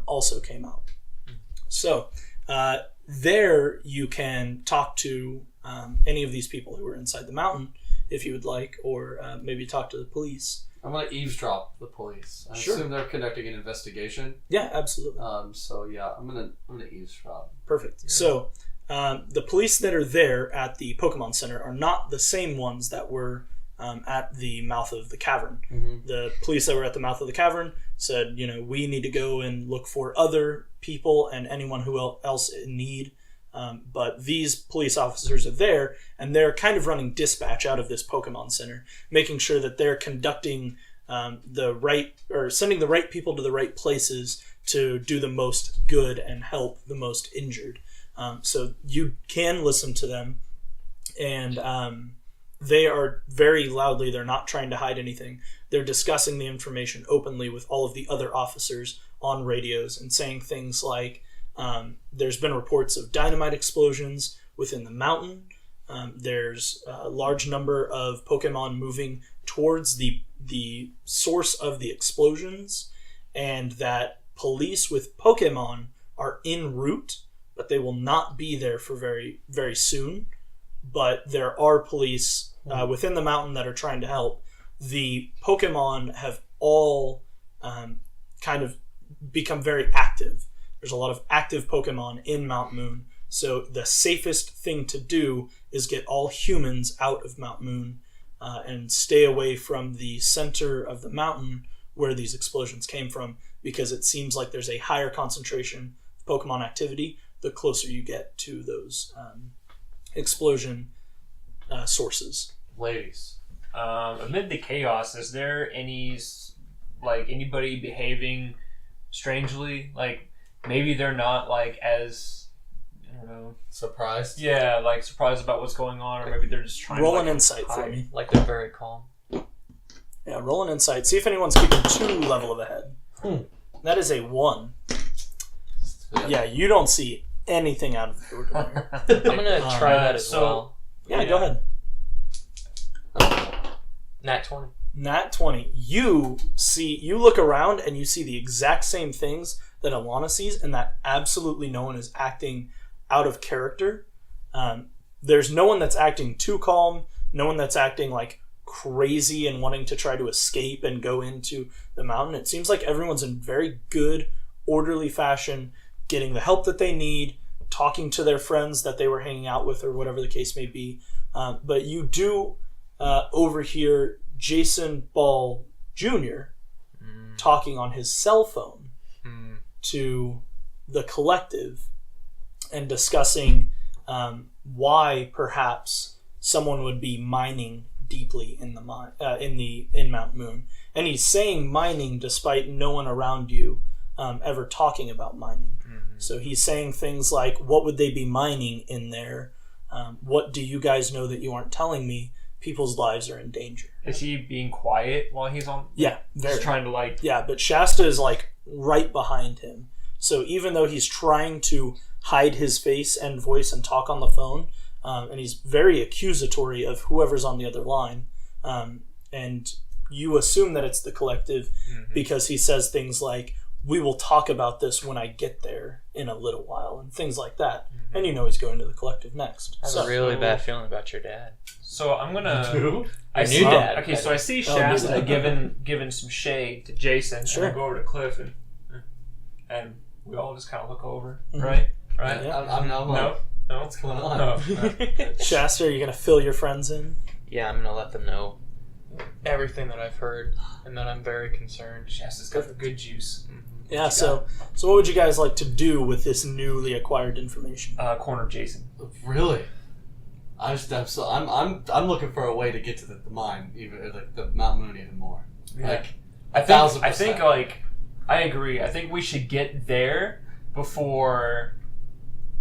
S1: also came out. So there you can talk to any of these people who are inside the mountain if you would like, or maybe talk to the police.
S3: I'm gonna eavesdrop the police. I assume they're conducting an investigation.
S1: Yeah, absolutely.
S3: So yeah, I'm gonna eavesdrop.
S1: Perfect. Yeah. So the police that are there at the Pokemon Center are not the same ones that were at the mouth of the cavern. The police that were at the mouth of the cavern said, we need to go and look for other people and anyone who else in need. But these police officers are there, and they're kind of running dispatch out of this Pokemon Center, making sure that they're conducting sending the right people to the right places to do the most good and help the most injured. So you can listen to them, and they are very loudly, they're not trying to hide anything. They're discussing the information openly with all of the other officers on radios and saying things like, there's been reports of dynamite explosions within the mountain. There's a large number of Pokemon moving towards the source of the explosions, and that police with Pokemon are en route, but they will not be there for very, very soon. But there are police within the mountain that are trying to help. The Pokemon have all kind of become very active. There's a lot of active Pokemon in Mount Moon. So the safest thing to do is get all humans out of Mount Moon and stay away from the center of the mountain where these explosions came from, because it seems like there's a higher concentration of Pokemon activity the closer you get to those explosion sources.
S3: Ladies.
S2: Amid the chaos, is there anybody behaving strangely? Like, maybe they're not, as, I don't know.
S3: Surprised?
S2: Yeah, surprised about what's going on, or maybe they're just trying
S1: roll
S2: to,
S1: an insight
S2: hide.
S1: for me.
S4: They're very calm.
S1: Yeah, roll an insight. See if anyone's keeping 2 level ahead. That is a 1. Yeah, you don't see anything out of the ordinary.
S4: I'm gonna try that as well.
S1: Yeah, go ahead.
S4: Nat 20.
S1: Nat 20. You look around and you see the exact same things that Alana sees, and that absolutely no one is acting out of character. There's no one that's acting too calm, no one that's acting crazy and wanting to try to escape and go into the mountain. It seems like everyone's in very good, orderly fashion, getting the help that they need, talking to their friends that they were hanging out with, or whatever the case may be. But you do overhear Jason Ball Jr. talking on his cell phone to the collective and discussing why perhaps someone would be mining deeply in Mount Moon. And he's saying mining despite no one around you ever talking about mining. So he's saying things like, what would they be mining in there? What do you guys know that you aren't telling me? People's lives are in danger.
S2: Is he being quiet while he's on?
S1: Yeah, very.
S2: He's trying to
S1: Yeah, but Shasta is right behind him. So even though he's trying to hide his face and voice and talk on the phone, and he's very accusatory of whoever's on the other line, and you assume that it's the collective because he says things like, we will talk about this when I get there in a little while, and things like that. And you know he's going to the collective next.
S4: I have a really bad feeling about your dad.
S2: So I'm gonna.
S3: Who?
S2: I see.
S4: dad.
S2: Okay, so I see Shasta giving some shade to Jason,
S1: Sure.
S2: and I go over to Cliff, and we all just kind of look over, right? Right?
S1: Yeah.
S3: I'm
S2: No.
S3: What's going on?
S2: No.
S1: Shasta, are you going to fill your friends in?
S4: Yeah, I'm gonna let them know everything that I've heard, and that I'm very concerned.
S2: Shasta's got the good juice.
S1: Yeah, so what would you guys like to do with this newly acquired information?
S2: Corner Jason.
S3: Really? I'm looking for a way to get to the mine, even the Mount Moon, even more.
S2: Yeah.
S3: I
S2: think I agree. I think we should get there before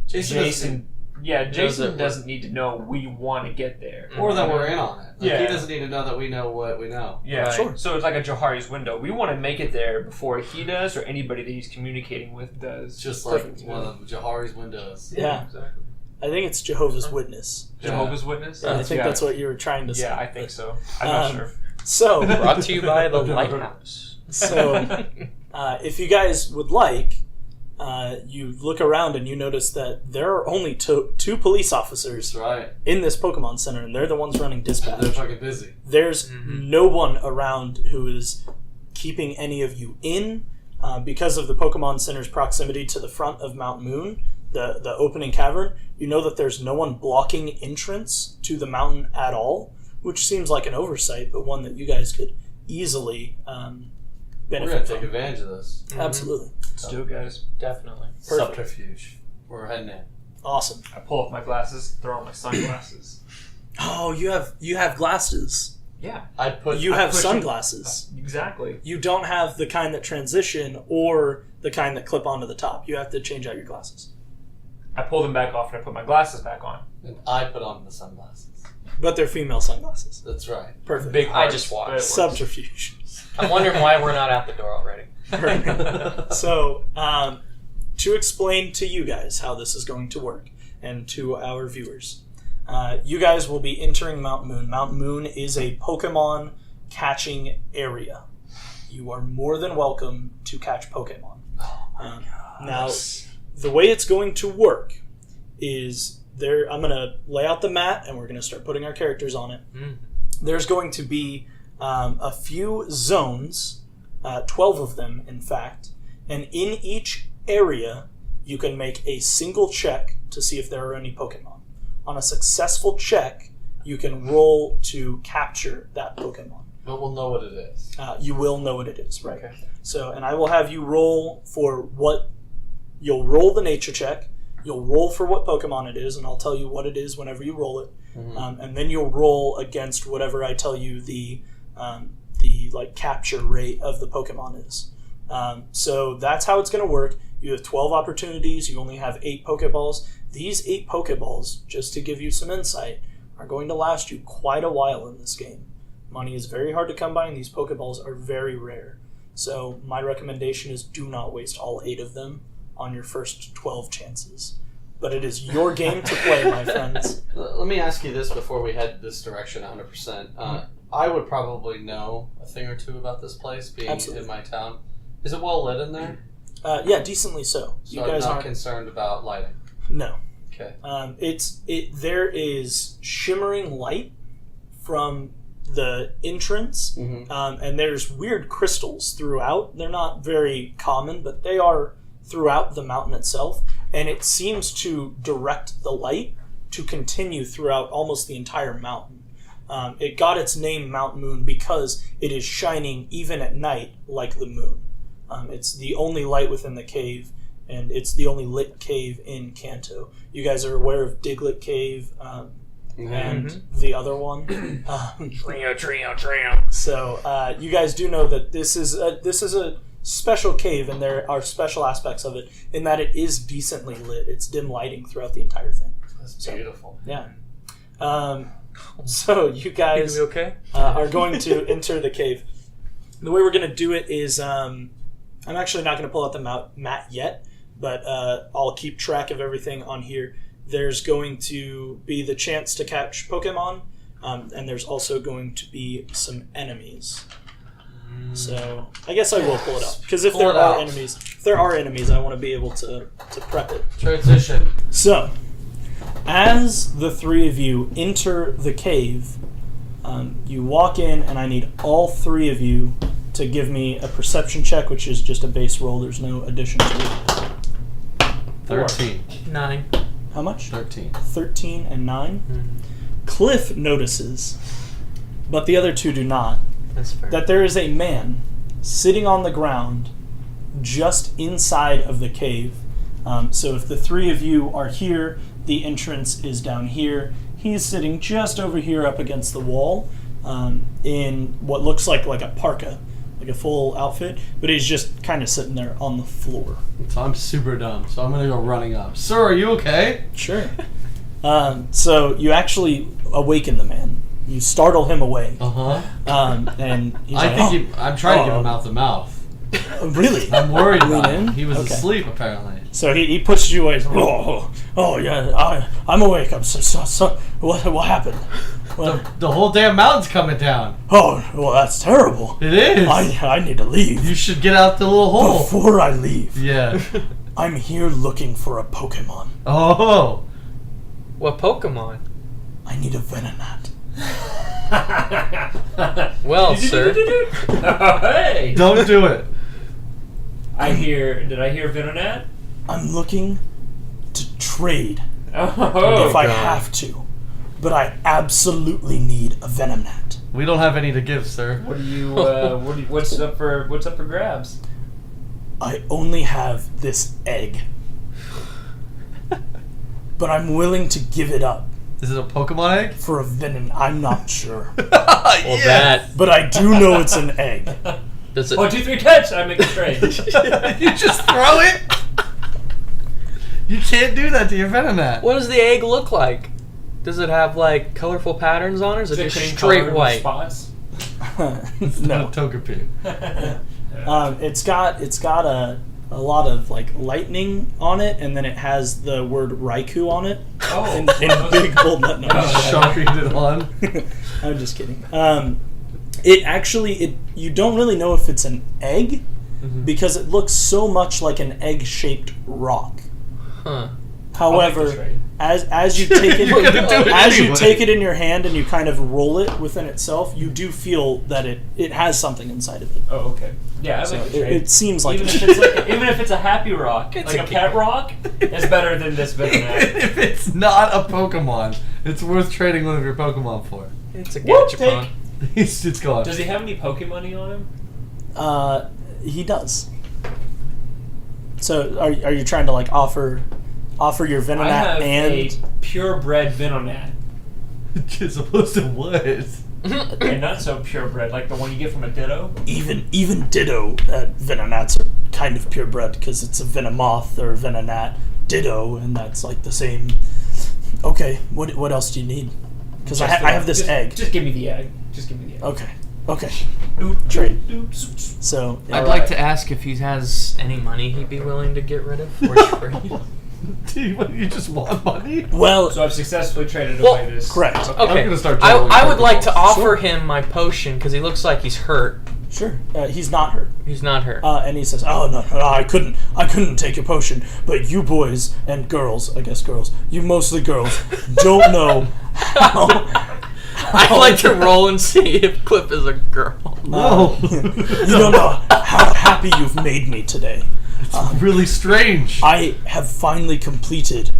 S2: Jason. Yeah, Jason doesn't need to know we want to get there,
S3: or that we're in on it.
S2: Yeah.
S3: He doesn't need to know that we know what we know.
S2: Yeah,
S1: Sure.
S2: So it's like a Johari's window. We want to make it there before he does, or anybody that he's communicating with does.
S3: Just
S1: Perfect.
S3: one of Johari's windows.
S1: Yeah.
S2: Exactly.
S1: I think it's Jehovah's Witness.
S2: Jehovah's Witness.
S1: I think that's what you were trying to say.
S2: Yeah, I think so. I'm not sure.
S1: So,
S4: Brought to you by the Lighthouse.
S1: so if you guys would like, you look around and you notice that there are only two police officers
S3: That's right.
S1: in this Pokemon Center, and they're the ones running dispatch.
S3: They're fucking busy.
S1: There's no one around who is keeping any of you in because of the Pokemon Center's proximity to the front of Mount Moon, the opening cavern. You know that there's no one blocking entrance to the mountain at all, which seems like an oversight, but one that you guys could easily benefit
S3: We're going to
S1: from.
S3: take advantage of this.
S1: Absolutely.
S2: Let's do it, guys.
S4: Definitely.
S1: Perfect.
S3: Subterfuge. We're heading in.
S1: Awesome.
S2: I pull off my glasses, throw on my sunglasses.
S1: Oh, you have glasses.
S2: Yeah,
S1: You have
S2: push
S1: sunglasses.
S2: exactly.
S1: You don't have the kind that transition or the kind that clip onto the top. You have to change out your glasses.
S2: I pull them back off and I put my glasses back on.
S3: And I put on the sunglasses.
S1: But they're female sunglasses.
S3: That's right.
S1: Perfect.
S2: Big
S4: I
S2: hearts,
S4: just
S2: but
S4: watched.
S2: it works.
S1: Subterfuge.
S4: I'm wondering why we're not out the door already.
S1: So, to explain to you guys how this is going to work, and to our viewers, you guys will be entering Mount Moon. Mount Moon is a Pokemon catching area. You are more than welcome to catch Pokemon. Now, the way it's going to work is I'm going to lay out the mat, and we're going to start putting our characters on it. There's going to be a few zones, 12 of them, in fact, and in each area, you can make a single check to see if there are any Pokemon. On a successful check, you can roll to capture that Pokemon.
S3: But we'll know what it is.
S1: You will know what it is, right?
S3: Okay.
S1: So, and I will have you roll for what you'll roll the nature check. You'll roll for what Pokemon it is, and I'll tell you what it is whenever you roll it.
S3: Mm-hmm.
S1: And then you'll roll against whatever I tell you the like capture rate of the Pokemon is. So that's how it's going to work. You have 12 opportunities. You only have 8 Pokeballs. These 8 Pokeballs, just to give you some insight, are going to last you quite a while in this game. Money is very hard to come by, and these Pokeballs are very rare. So my recommendation is do not waste all 8 of them on your first 12 chances. But it is your game to play, my friends.
S3: Let me ask you this before we head this direction 100%. I would probably know a thing or two about this place, being
S1: Absolutely.
S3: in my town. Is it well lit in there?
S1: Yeah, decently so.
S3: So
S1: You guys
S3: I'm not
S1: aren't
S3: concerned about lighting.
S1: No.
S3: Okay.
S1: There is shimmering light from the entrance,
S3: Mm-hmm.
S1: and there's weird crystals throughout. They're not very common, but they are throughout the mountain itself, and it seems to direct the light to continue throughout almost the entire mountain. It got its name Mount Moon because it is shining even at night like the moon. It's the only light within the cave, and it's the only lit cave in Kanto. You guys are aware of Diglett Cave and the other one.
S4: Trio.
S1: So you guys do know that this is a special cave, and there are special aspects of it in that it is decently lit. It's dim lighting throughout the entire thing.
S3: That's beautiful.
S1: Yeah. So you guys
S4: okay?
S1: are going to enter the cave. The way we're going to do it is I'm actually not going to pull out the map yet, but I'll keep track of everything on here. There's going to be the chance to catch Pokemon, and there's also going to be some enemies. So I guess I will pull it up, because if there are enemies, I want to be able to prep it.
S3: Transition.
S1: So, as the 3 of you enter the cave, you walk in, and I need all 3 of you to give me a perception check, which is just a base roll. There's no addition to it.
S3: 13.
S4: 9.
S1: How much?
S3: 13.
S1: 13 and 9.
S4: Mm-hmm.
S1: Cliff notices, but the other 2 do not,
S4: That's fair.
S1: that there is a man sitting on the ground just inside of the cave. So if the 3 of you are here, the entrance is down here. He's sitting just over here up against the wall in what looks like a parka, like a full outfit, but he's just kind of sitting there on the floor.
S3: So I'm super dumb, so I'm going to go running up. Sir, are you okay?
S1: Sure. So you actually awaken the man. You startle him away.
S3: Uh-huh.
S1: And he's
S3: I'm trying to give him mouth to mouth.
S1: Really?
S3: I'm worried
S1: Lean
S3: about
S1: in?
S3: him. He was
S1: Okay.
S3: asleep, apparently.
S1: So he pushes you away. Oh yeah, I'm awake. I'm so. What happened?
S3: The whole damn mountain's coming down.
S1: Oh, well, that's terrible.
S3: It is.
S1: I need to leave.
S3: You should get out the little hole.
S1: Before I leave,
S3: Yeah.
S1: I'm here looking for a Pokemon.
S3: Oh.
S4: What Pokemon?
S1: I need a Venonat.
S4: Well, sir.
S2: Hey!
S3: Don't do it.
S2: Did I hear Venonat?
S1: I'm looking to trade
S2: Oh,
S1: if I
S4: God.
S1: have to, but I absolutely need a Venonat.
S3: We don't have any to give, sir.
S2: what do you? What's up for grabs?
S1: I only have this egg, but I'm willing to give it up
S3: Is it a Pokemon egg?
S1: for a Venom. I'm not sure,
S4: Well, that
S1: but I do know it's an egg.
S4: does it.
S2: 1, 2, 3, catch! I make a trade.
S3: You just throw it? You can't do that to your Venonat.
S4: What does the egg look like? Does it have like colorful patterns on it, or is it just straight white?
S2: Spots.
S1: No,
S3: Togepi.
S1: it's got a lot of like lightning on it, and then it has the word Raikou on it
S2: Oh,
S1: in big bold numbers.
S3: Shocking it on.
S1: I'm just kidding. You don't really know if it's an egg because it looks so much like an egg-shaped rock.
S4: Huh.
S1: However, as you take it,
S3: You're gonna do it
S1: as you
S3: anyway.
S1: take it in your hand and you kind of roll it within itself, you do feel that it has something inside of it.
S2: Oh, okay. Yeah, I
S1: So
S2: make a trade.
S1: it seems like
S2: even if it's a happy rock,
S4: It's
S2: like
S4: a
S2: a pet rock, it's better than this Venonat.
S3: If it's not a Pokemon, it's worth trading one of your Pokemon for.
S4: It's a
S2: Whoop,
S4: Gachapon.
S3: It's gone.
S2: Does he have any Pokemoney on him?
S1: he does. So are you trying to like offer offer your
S2: I
S1: Venonat
S2: have
S1: and
S2: a purebred Venonat.
S3: As opposed to what?
S2: And not so purebred, like the one you get from a Ditto.
S1: even Ditto Venonats are kind of purebred because it's a Venomoth or a Venonat Ditto, and that's like the same. Okay, what else do you need? Because I have this egg.
S2: Just give me the egg. Just give me the egg.
S1: Okay. Trade. So
S4: I'd like to ask if he has any money he'd be willing to get rid of or trade.
S3: You just want money?
S1: well,
S2: So I've successfully traded
S4: Well,
S2: away this.
S1: correct.
S4: Okay,
S3: I'm gonna start
S4: I
S3: juggling
S4: would like to
S3: Pokeballs.
S4: offer
S1: Sure.
S4: him my potion because he looks like he's hurt.
S1: Sure. He's not hurt.
S4: He's not hurt.
S1: And he says, "Oh no, I couldn't take your potion. But you boys and girls, I guess girls, you mostly girls, don't know how."
S4: I'd like to roll and see if Cliff is a girl.
S3: No.
S1: You don't know how happy you've made me today.
S3: Really strange.
S1: I have finally completed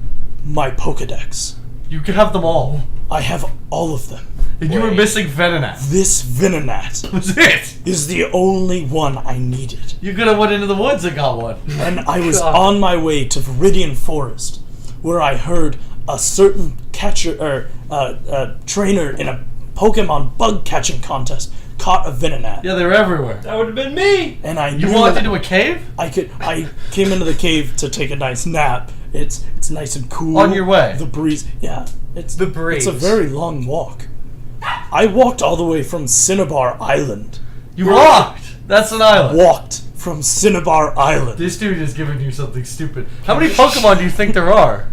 S1: my Pokedex.
S3: You could have them all.
S1: I have all of them.
S3: And you were missing Venonat.
S1: This Venonat
S3: Was it?
S1: is the only one I needed.
S3: You could have went into the woods and got one.
S1: And I was
S4: God.
S1: on my way to Viridian Forest, where I heard a certain catcher or trainer in a Pokemon bug catching contest caught a Venonat.
S3: Yeah, they were everywhere.
S2: That would have been me.
S1: And I
S3: You
S1: knew
S3: walked
S1: that
S3: into a cave?
S1: I came into the cave to take a nice nap. It's nice and cool.
S3: On your way?
S1: The breeze. Yeah. It's
S4: The breeze.
S1: It's a very long walk. I walked all the way from Cinnabar Island.
S3: You walked! That's an island.
S1: Walked from Cinnabar Island.
S3: This dude is giving you something stupid. How many Pokemon do you think there are?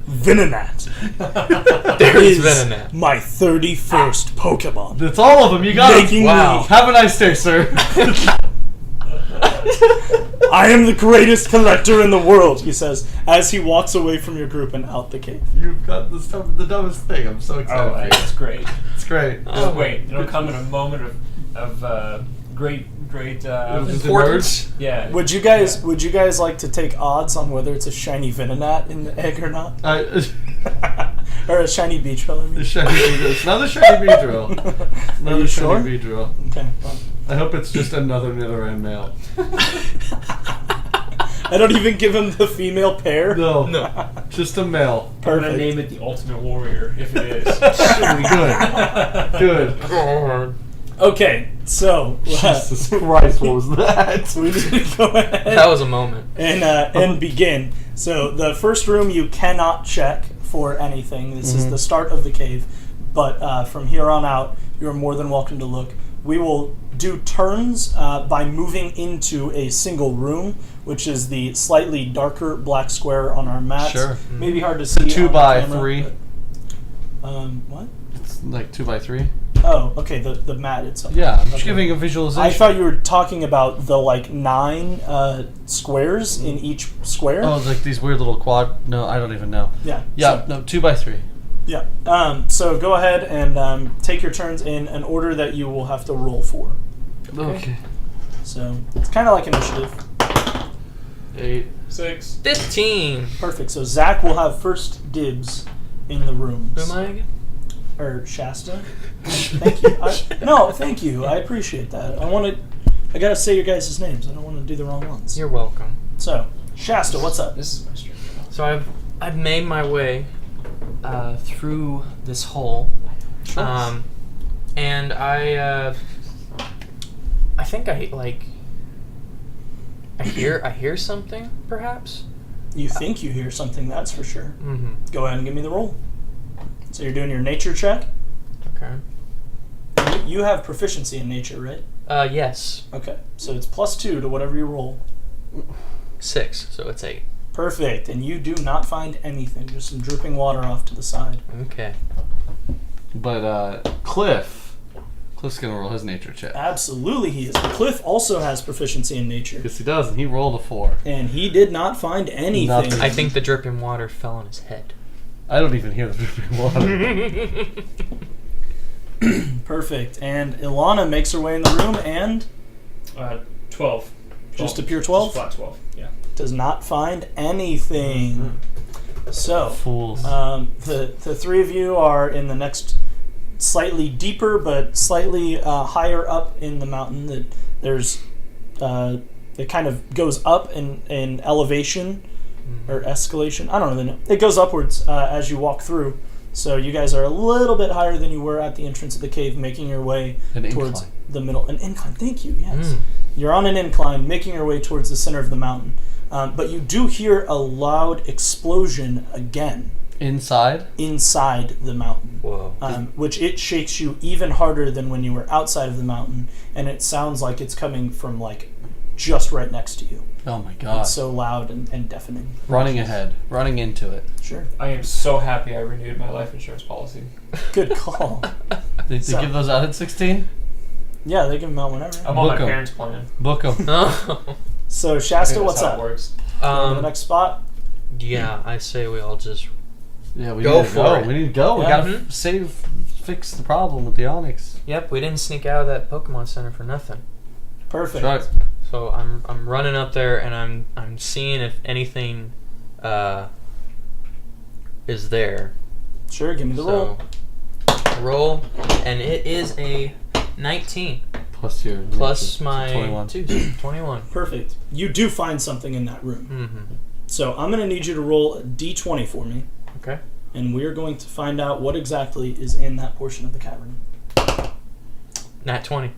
S1: Venonat
S4: There's
S1: is
S4: Venonat.
S1: my 31st Pokemon.
S3: That's all of them. You got
S1: Making
S3: them.
S4: Wow.
S1: me,
S3: Have a nice day, sir.
S1: I am the greatest collector in the world, he says, as he walks away from your group and out the cave.
S3: You've got the dumbest thing. I'm so excited
S2: Oh,
S3: for you.
S2: that's great.
S3: It's great.
S2: Just wait, it'll come in a moment of great
S4: Importance.
S2: yeah.
S1: Would you guys like to take odds on whether it's a shiny Venonat in the egg or not? Or a shiny Beedrill, I mean.
S3: The shiny Beedrill. It's not a shiny Beedrill.
S1: Are you sure?
S3: Shiny Beedrill.
S1: Okay, well.
S3: I hope it's just another Nidoran male.
S1: I don't even give him the female pair.
S3: No. Just a male.
S2: I'm gonna
S1: Perfect.
S2: name it the Ultimate Warrior if it is.
S3: Good.
S4: God.
S1: Okay, so
S3: Jesus Christ, what was that?
S1: we need to go ahead
S4: That was a moment.
S1: and begin. So the first room you cannot check for anything. This is the start of the cave, but from here on out, you're more than welcome to look. We will do turns by moving into a single room, which is the slightly darker black square on our map.
S3: Sure.
S1: Maybe hard to see.
S3: 2
S1: on
S3: by
S1: the camera,
S3: 3.
S1: but, what?
S3: It's like 2 by 3.
S1: Oh, okay. The mat itself.
S3: Yeah, I'm just
S1: Okay.
S3: giving a visualization.
S1: I thought you were talking about the 9 squares in each square.
S3: Oh, like these weird little quad. No, I don't even know.
S1: Yeah.
S3: Yeah,
S1: So,
S3: no, 2 by 3.
S1: yeah. So go ahead and take your turns in an order that you will have to roll for.
S3: Okay.
S1: So it's kind of like initiative.
S3: 8.
S2: 6.
S4: 15.
S1: Perfect. So Zach will have first dibs in the rooms.
S4: Who am I again?
S1: Or Shasta. Thank you. Thank you. I appreciate that. I gotta say your guys' names. I don't want to do the wrong ones.
S4: You're welcome.
S1: So Shasta, what's up?
S2: This is my stream.
S4: So I've made my way through this hole, and I think I hear something perhaps.
S1: You think you hear something? That's for sure.
S4: Mm-hmm.
S1: Go ahead and give me the roll. So you're doing your nature check.
S4: Okay.
S1: You have proficiency in nature, right?
S4: Yes.
S1: Okay. So it's +2 to whatever you roll.
S4: 6. So it's 8.
S1: Perfect. And you do not find anything. Just some dripping water off to the side.
S4: Okay.
S3: But Cliff's gonna roll his nature check.
S1: Absolutely he is. Cliff also has proficiency in nature.
S3: Yes, he does, and he rolled a 4.
S1: And he did not find anything.
S3: Nothing.
S4: I think the dripping water fell on his head.
S3: I don't even hear the dripping water.
S1: Perfect. And Ilana makes her way in the room and
S2: 12.
S1: just a pure 12?
S2: Just flat 12, yeah.
S1: Does not find anything. So,
S3: Fools.
S1: the three of you are in the next slightly deeper but slightly higher up in the mountain. That there's it kind of goes up in elevation or escalation. I don't know. It goes upwards as you walk through. So you guys are a little bit higher than you were at the entrance of the cave, making your way towards the middle. An incline. Thank you. Yes. You're on an incline, making your way towards the center of the mountain. But you do hear a loud explosion again.
S3: Inside
S1: the mountain.
S4: Whoa.
S1: Which it shakes you even harder than when you were outside of the mountain, and it sounds like it's coming from like just right next to you.
S3: Oh my god.
S1: It's so loud and deafening.
S3: Running ahead. Running into it.
S1: Sure.
S2: I am so happy I renewed my life insurance policy.
S1: Good call.
S3: They give those out at 16?
S1: Yeah, they give them out whenever.
S2: I'm on my
S3: 'em.
S2: parents' plan.
S3: Book them.
S1: So
S2: I
S1: Shasta,
S2: think
S1: what's
S2: that's how
S1: up?
S2: it works.
S1: The next spot?
S4: Yeah, I say we all just
S3: Yeah, we
S4: Go
S3: need to
S4: for
S3: go.
S4: it.
S3: We need to go. We
S1: Yeah.
S3: gotta fix the problem with the Onyx.
S4: Yep, we didn't sneak out of that Pokemon Center for nothing.
S1: Perfect.
S3: That's right.
S4: So I'm running up there and I'm seeing if anything is there.
S1: Sure, give me the roll.
S4: Roll, and it is a 19
S3: Plus your
S4: plus
S3: nature,
S4: my
S3: 21.
S4: 21.
S1: Perfect. You do find something in that room.
S4: Mm-hmm.
S1: So I'm going to need you to roll a d20 for me,
S4: Okay.
S1: and we're going to find out what exactly is in that portion of the cavern.
S4: Nat 20.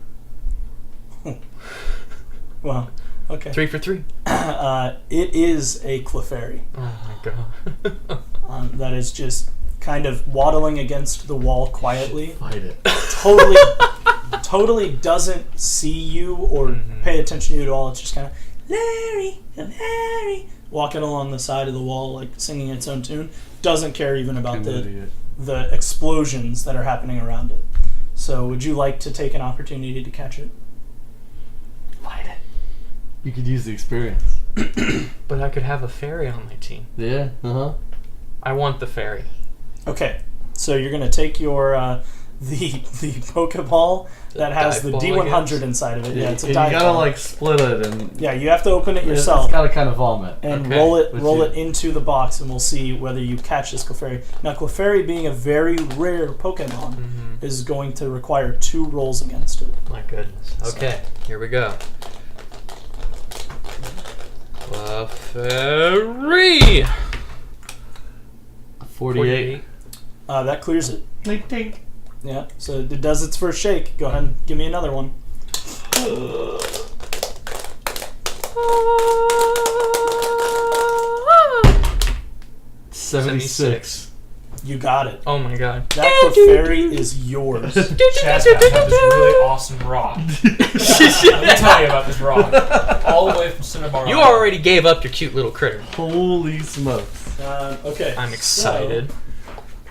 S1: Well, okay.
S4: 3 for 3.
S1: It is a Clefairy
S4: Oh my god.
S1: that is just kind of waddling against the wall quietly.
S3: Fight it.
S1: Totally doesn't see you or pay attention to you at all. It's just kind of, Larry, walking along the side of the wall, like singing its own tune. Doesn't care even about the explosions that are happening around it. So would you like to take an opportunity to catch it?
S3: Fight it. You could use the experience.
S4: But I could have a fairy on my team.
S3: Yeah.
S4: I want the fairy.
S1: Okay, so you're gonna take your the Pokeball that has the
S4: dive
S1: D100
S4: ball, I guess?
S1: inside of it. Yeah, it's a
S3: and
S1: dive
S3: you gotta
S1: ball.
S3: like split it and
S1: Yeah, you have to open it
S3: it's
S1: yourself
S3: gotta kind of vomit.
S1: and
S4: Okay.
S1: roll it into the box, and we'll see whether you catch this Clefairy. Now, Clefairy, being a very rare Pokemon, is going to require 2 rolls against it.
S4: My goodness. Okay, here we go. Clefairy!
S3: 48.
S1: That clears it.
S3: Tink tink.
S1: Yeah, so it does its first shake. Go ahead and give me another one.
S3: 76.
S1: You got it.
S4: Oh my god.
S1: That Clefairy is yours.
S2: Shasta, I have this really awesome rock. Let me tell you about this rock. All the way from Cinnabon.
S4: You already gave up your cute little critter.
S3: Holy smokes.
S1: Okay.
S4: I'm excited.
S1: So,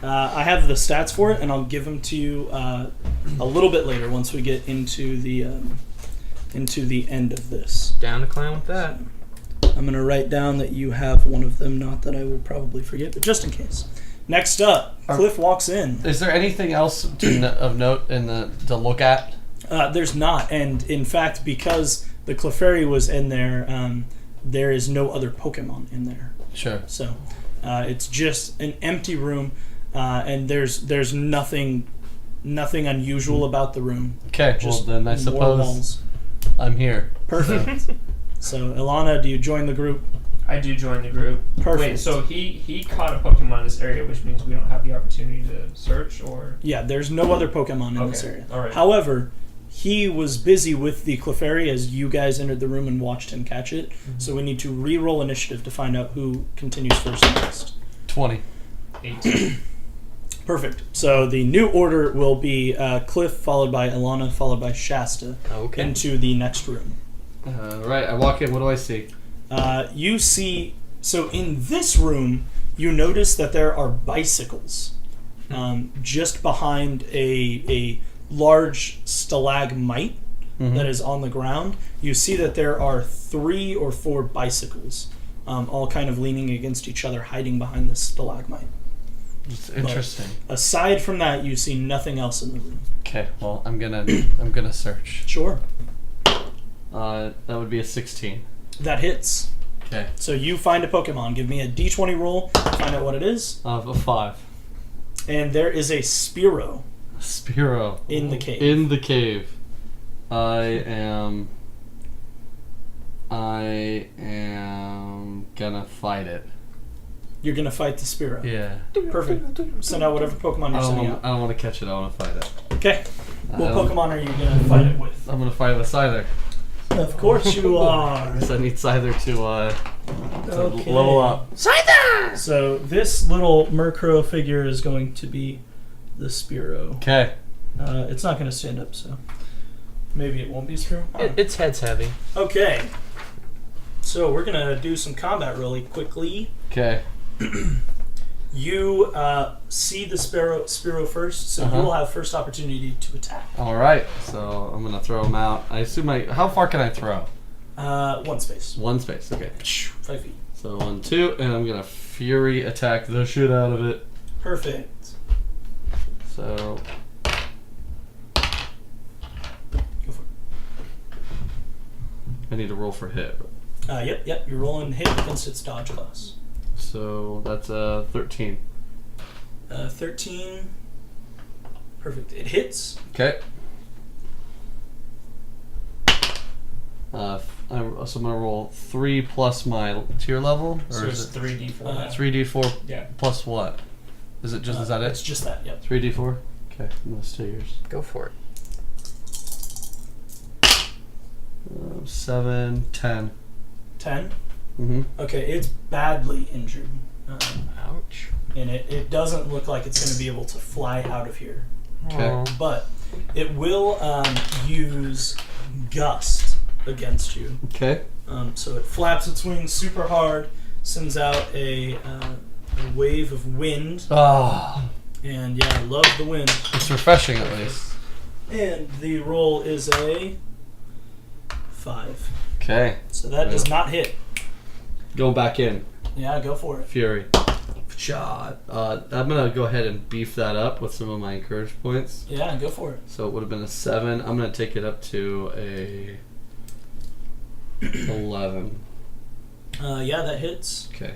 S1: I have the stats for it, and I'll give them to you a little bit later once we get into the end of this.
S4: Down to climb with that.
S1: I'm going to write down that you have one of them, not that I will probably forget, but just in case. Next up, Cliff walks in.
S3: Is there anything else of note in to look at?
S1: There's not, and in fact, because the Clefairy was in there, there is no other Pokemon in there.
S3: Sure.
S1: So it's just an empty room, and there's nothing unusual about the room.
S3: Okay,
S1: Just
S3: well then I
S1: more
S3: suppose
S1: walls.
S3: I'm here.
S1: Perfect. So Ilana, do you join the group?
S2: I do join the group.
S1: Perfect.
S2: Wait, so he caught a Pokemon in this area, which means we don't have the opportunity to search, or?
S1: Yeah, there's no other Pokemon in this
S2: Okay,
S1: area.
S2: all right.
S1: However, he was busy with the Clefairy as you guys entered the room and watched him catch it. So we need to re-roll initiative to find out who continues first and next.
S3: 20.
S2: 18.
S1: Perfect. So the new order will be Cliff, followed by Ilana, followed by Shasta,
S4: Okay.
S1: into the next room.
S3: Right, I walk in. What do I see?
S1: You see, so in this room, you notice that there are bicycles just behind a large stalagmite that is on the ground. You see that there are 3 or 4 bicycles, all kind of leaning against each other, hiding behind the stalagmite.
S3: It's interesting.
S1: Aside from that, you see nothing else in the room.
S3: Okay, well I'm gonna search.
S1: Sure.
S3: That would be a 16.
S1: That hits.
S3: Okay.
S1: So you find a Pokemon. Give me a d20 roll, find out what it is.
S3: A 5.
S1: And there is a Spearow
S3: Spearow.
S1: in the cave.
S3: In the cave. I I am gonna fight it.
S1: You're gonna fight the Spearow.
S3: Yeah.
S1: Perfect. Send out whatever Pokemon you're sending out.
S3: I don't want to catch it. I want to fight it.
S1: Okay. What Pokemon are you gonna fight it with?
S3: I'm gonna fight with Scyther.
S1: Of course you are.
S3: Because I need Scyther to
S1: Okay.
S3: level up.
S4: Scyther!
S1: So this little Murkrow figure is going to be the Spearow.
S3: Okay.
S1: It's not going to stand up, so maybe it won't be Spearow.
S4: It's heads heavy.
S1: Okay. So we're going to do some combat really quickly.
S3: Okay.
S1: You see the Spearow first, so you will have first opportunity to attack.
S3: All right. So I'm gonna throw him out. I assume how far can I throw?
S1: 1 space.
S3: 1 space. Okay.
S1: 5 feet.
S3: So 1, 2, and I'm gonna Fury attack the shit out of it.
S1: Perfect.
S3: So
S1: Go for
S3: I need to roll for hit.
S1: it. Yep. You're rolling hit against its dodge class.
S3: So that's 13.
S1: 13. Perfect. It hits.
S3: Okay. So I'm gonna roll 3 plus my tier level, or
S2: So
S3: is
S2: it's
S3: it
S2: 3d4.
S3: 3d4
S2: Yeah.
S3: plus what? Is it just is that
S1: It's
S3: it?
S1: just that, yep.
S3: 3d4. Okay, I'm gonna steal yours.
S4: Go for it.
S3: 7, 10.
S1: 10.
S3: Mm-hmm.
S1: Okay, it's badly injured.
S4: Ouch.
S1: And it doesn't look like it's going to be able to fly out of here.
S3: Okay.
S4: Aw.
S1: But it will use Gust against you.
S3: Okay.
S1: So it flaps its wings super hard, sends out a wave of wind.
S3: Oh,
S1: And yeah, I love the wind.
S3: it's refreshing at least.
S1: And the roll is a 5.
S3: Okay.
S1: So that does not hit.
S3: Go back in.
S1: Yeah, go for it.
S3: Fury. Shot. I'm gonna go ahead and beef that up with some of my encourage points.
S1: Yeah, go for it.
S3: So it would have been a 7. I'm gonna take it up to a 11.
S1: Yeah, that hits.
S3: Okay.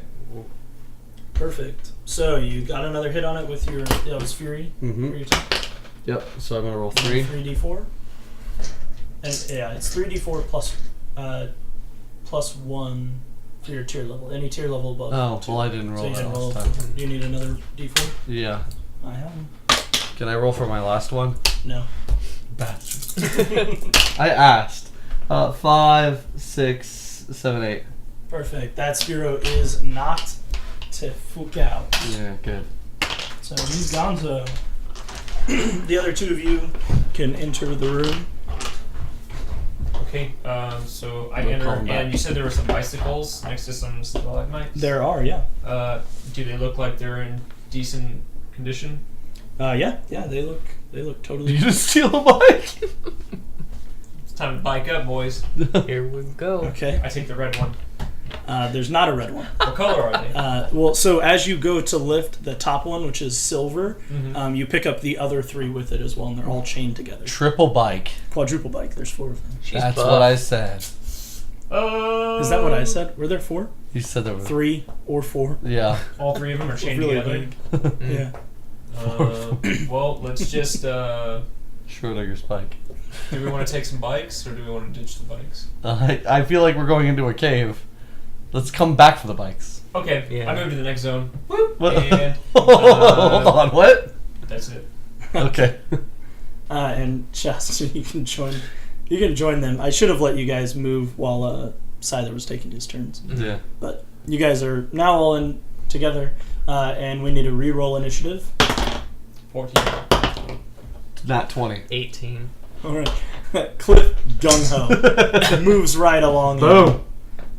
S1: Perfect. So you got another hit on it with your that was Fury.
S3: Mm-hmm.
S1: For your attack.
S3: Yep. So I'm gonna roll 3.
S1: 3d4. And yeah, it's 3d4 plus 1 for your tier level. Any tier level above.
S3: Oh,
S1: 2.
S3: well, I didn't
S1: So
S3: roll
S1: you
S3: that
S1: didn't roll.
S3: last time.
S1: Do you need another d4?
S3: Yeah.
S1: I have one.
S3: Can I roll for my last one?
S1: No.
S3: Bastard. I asked. 5, 6, 7, 8.
S1: Perfect. That Spearow is knocked to fuck out.
S3: Yeah, good.
S1: So he's Gonzo. The other two of you can enter the room.
S2: Okay, so I
S3: We'll
S2: enter,
S3: call 'em back.
S2: and you said there were some bicycles next to some stalagmites?
S1: There are, yeah.
S2: Do they look like they're in decent condition?
S1: Yeah, they look totally.
S3: Did you just steal a bike?
S2: It's time to bike up, boys.
S4: Here we go.
S1: Okay.
S2: I take the red one.
S1: There's not a red one.
S2: What color are they?
S1: Well, so as you go to lift the top one, which is silver,
S2: Mhm.
S1: you pick up the other 3 with it as well, and they're all chained together.
S3: Triple bike.
S1: Quadruple bike. There's 4 of them.
S4: She's
S3: That's
S4: buff.
S3: what I said.
S1: Is that what I said? Were there 4?
S3: You said there were
S1: 3 or 4?
S3: Yeah.
S2: All 3 of them are chained
S1: Really
S2: together.
S1: big.
S4: Mm.
S1: Yeah.
S2: Well, let's just.
S3: Schrodinger's bike.
S2: Do we want to take some bikes, or do we want to ditch the bikes?
S3: I feel like we're going into a cave. Let's come back for the bikes.
S2: Okay,
S4: Yeah.
S2: I move to the next zone.
S3: What?
S2: And
S3: Hold on, what?
S2: that's it.
S3: Okay.
S1: And Shasta, you can join them. I should have let you guys move while Scyther was taking his turns.
S3: Yeah.
S1: But you guys are now all in together, and we need a re-roll initiative.
S2: 14.
S3: Not 20.
S4: 18.
S1: All right. Cliff gung-ho moves right along.
S3: Boom.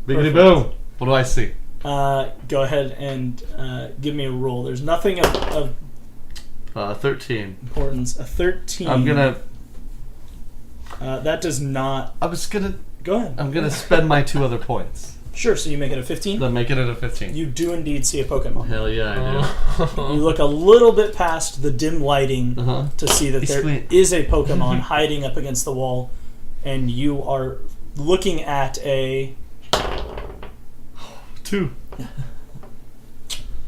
S3: Biggity
S1: Perfect.
S3: boom. What do I see?
S1: Go ahead and give me a roll. There's nothing of
S3: 13.
S1: importance. A 13.
S3: I'm gonna
S1: that does not.
S3: Go ahead. I'm gonna spend my 2 other points.
S1: Sure. So you make it a 15.
S3: Then make it at a 15.
S1: You do indeed see a Pokemon.
S3: Hell yeah, I
S1: You look a little bit past the dim lighting
S3: do. Uh-huh.
S1: to see that there
S3: Sweet.
S1: is a Pokemon hiding up against the wall, and you are looking at a
S3: 2.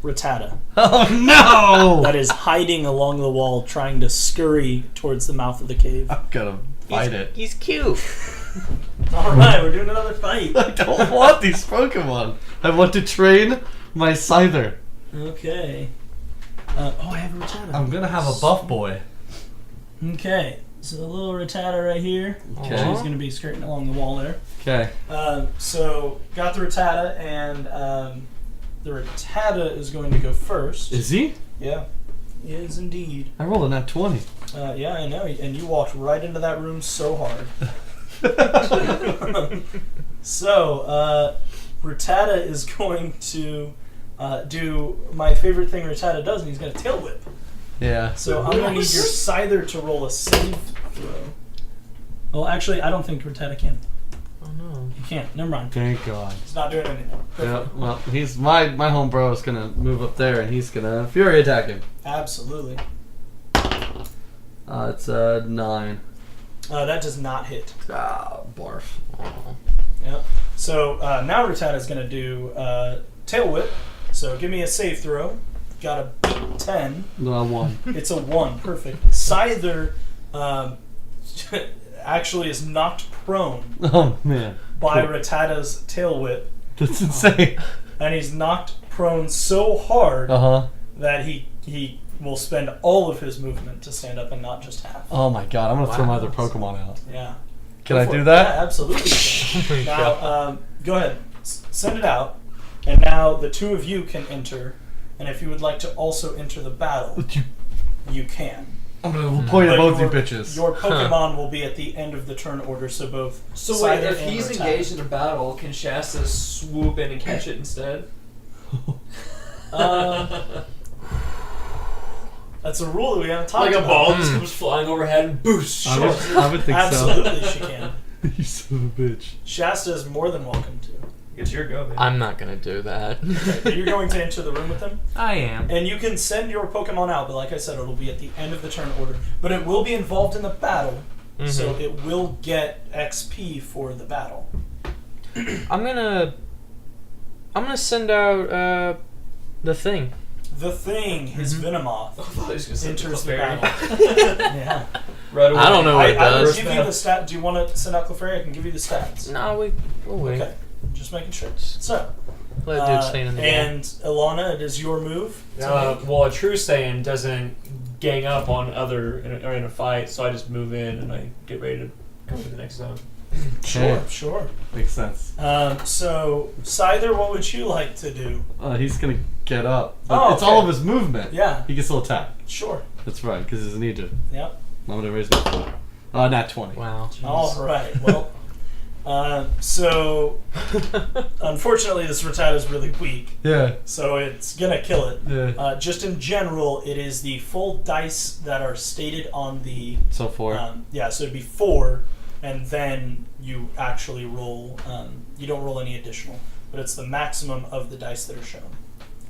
S1: Rattata
S3: Oh no!
S1: that is hiding along the wall, trying to scurry towards the mouth of the cave.
S3: I'm gonna fight it.
S4: He's cute.
S1: Alright, we're doing another fight.
S3: I don't want these Pokemon. I want to train my Scyther.
S1: Okay. I have a Rattata.
S3: I'm gonna have a buff boy.
S1: Okay, so the little Rattata right here.
S3: Okay.
S1: She's going to be skirting along the wall there.
S3: Okay.
S1: So, got the Rattata, and the Rattata is going to go first.
S3: Is he?
S1: Yeah, he is indeed.
S3: I rolled a nat 20.
S1: Yeah, I know, and you walked right into that room so hard. So, Rattata is going to do my favorite thing Rattata does, and he's going to tail whip.
S3: Yeah.
S1: So I'm going to need your Scyther to roll a save throw. Well, actually, I don't think Rattata can.
S4: Oh no.
S1: He can't. Never mind.
S3: Thank God.
S1: He's not doing anything. Go
S3: Yeah.
S1: for it.
S3: Well, he's my home bro is gonna move up there and he's gonna Fury attack him.
S1: Absolutely.
S3: It's a 9.
S1: That does not hit.
S3: Ah, barf.
S4: Oh.
S1: Yep. So now Rattata is going to do tail whip. So give me a save throw. Got a 10.
S3: No, 1.
S1: It's a 1. Perfect. Scyther actually is knocked prone
S3: Oh man.
S1: by
S3: Cool.
S1: Rattata's tail whip.
S3: That's insane.
S1: And he's knocked prone so hard
S3: Uh-huh.
S1: that he will spend all of his movement to stand up and not just half.
S3: Oh my God, I'm gonna throw my
S4: Wow.
S3: other Pokemon out.
S1: Yeah.
S3: Can
S1: Go
S3: I
S1: for
S3: do
S1: it.
S3: that?
S1: Yeah, absolutely.
S4: Oh my
S1: Now,
S4: God.
S1: go ahead. Send it out. And now the two of you can enter. And if you would like to also enter the battle, you can.
S3: I'm gonna point at
S1: But
S3: both you
S1: your-
S3: bitches.
S1: Your Pokemon will be at the end of the turn order, so both.
S2: So
S1: Scyther
S2: wait, if
S1: and
S2: he's
S1: Rattata.
S2: engaged in a battle, can Shasta swoop in and catch it instead?
S1: That's a rule that we haven't talked
S2: Like a
S1: about.
S2: ball just comes flying overhead and boost.
S3: I would think
S1: Absolutely, she can.
S3: so. You son of a bitch.
S1: Shasta is more than welcome to.
S2: It's your go, man.
S4: I'm not gonna do that.
S1: Okay, you're going to enter the room with them,
S4: I am.
S1: and you can send your Pokemon out. But like I said, it'll be at the end of the turn order. But it will be involved in the battle, so it will get XP for the battle.
S4: I'm gonna send out the thing.
S1: The thing, his Venomoth,
S2: I thought he was gonna say
S1: enters the
S2: Clefairy.
S1: battle. Yeah.
S2: Right away.
S4: I don't know what it
S1: I will
S4: does.
S1: give you the stat. Do you want to send out Clefairy? I can give you the stats.
S4: No, we'll wait.
S1: Okay. Just making sure. So,
S4: Let dude stand in the wall.
S1: and Ilana, it is your move. to make.
S2: Well, a true Saiyan doesn't gang up on other in a fight, so I just move in and I get ready to go to the next zone.
S1: Sure, sure.
S3: Makes sense.
S1: So, Scyther, what would you like to do?
S3: He's gonna get up. But
S1: Oh,
S3: it's
S1: okay.
S3: all of his movement.
S1: Yeah,
S3: He can still attack.
S1: sure.
S3: That's right, because he's a ninja.
S1: Yep.
S3: I'm gonna raise my 4. Nat 20.
S4: Wow.
S1: All right. Well, so unfortunately, this Rattata is really weak,
S3: Yeah.
S1: so it's gonna kill it.
S3: Yeah.
S1: Just in general, it is the full dice that are stated on the.
S3: So 4.
S1: Yeah, so it'd be 4, and then you actually roll. You don't roll any additional, but it's the maximum of the dice that are shown.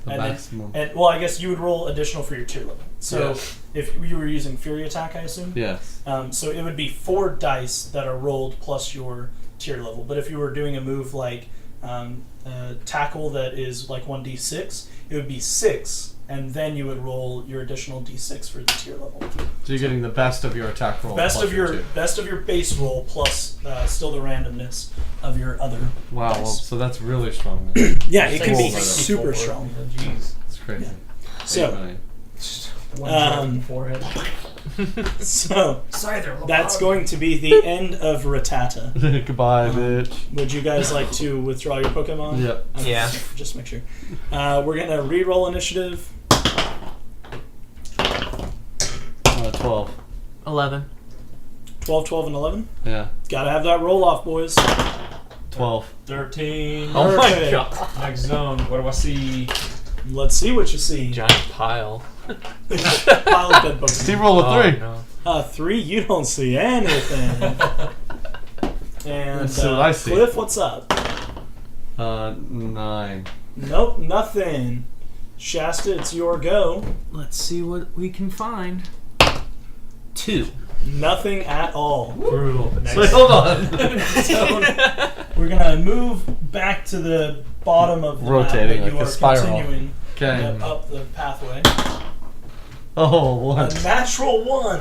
S3: The
S1: and
S3: maximum.
S1: And well, I guess you would roll additional for your tier level. So
S3: Yeah.
S1: if you were using Fury Attack, I assume.
S3: Yes.
S1: So it would be 4 dice that are rolled plus your tier level. But if you were doing a move like Tackle that is like 1d6, it would be 6, and then you would roll your additional d6 for the tier level.
S3: So you're getting the best of your attack roll.
S1: Best
S3: plus
S1: of your
S3: 2.
S1: best of your base roll plus still the randomness of your other.
S3: Wow. Well,
S1: dice.
S3: so that's really strong. Then.
S1: Yeah,
S2: It's
S1: it can
S2: like
S1: be
S3: roll
S1: super
S2: forward.
S1: strong.
S2: Jeez.
S3: It's crazy.
S1: So,
S3: 8 million.
S2: One shot in the forehead.
S1: so
S2: Scyther,
S1: that's going to be the end of Rattata.
S3: Goodbye, bitch.
S1: Would you guys like to withdraw your Pokemon?
S3: Yep.
S1: Okay,
S4: Yeah.
S1: Just make sure. We're gonna re-roll initiative.
S3: 12.
S4: 11.
S1: 12, 12, and 11.
S3: Yeah.
S1: Gotta have that roll off, boys.
S3: 12.
S2: 13.
S4: Oh my
S1: Perfect.
S4: god.
S2: Next zone. What do I see?
S1: Let's see what you see.
S4: Giant pile.
S1: Pile of dead
S3: He
S1: Pokemon.
S3: rolled a 3.
S4: No.
S1: 3, you don't see anything. And
S3: Let's see what I see.
S1: Cliff, what's up?
S3: 9.
S1: Nope, nothing. Shasta, it's your go.
S4: Let's see what we can find. 2.
S1: Nothing at all.
S2: Brutal. Next
S3: Wait, hold on.
S1: We're gonna move back to the bottom of the
S3: Rotating
S1: map, but
S3: like
S1: you
S3: a
S1: are
S3: spiral.
S1: continuing
S3: Okay.
S1: up the pathway.
S5: Oh, one.
S1: A natural 1.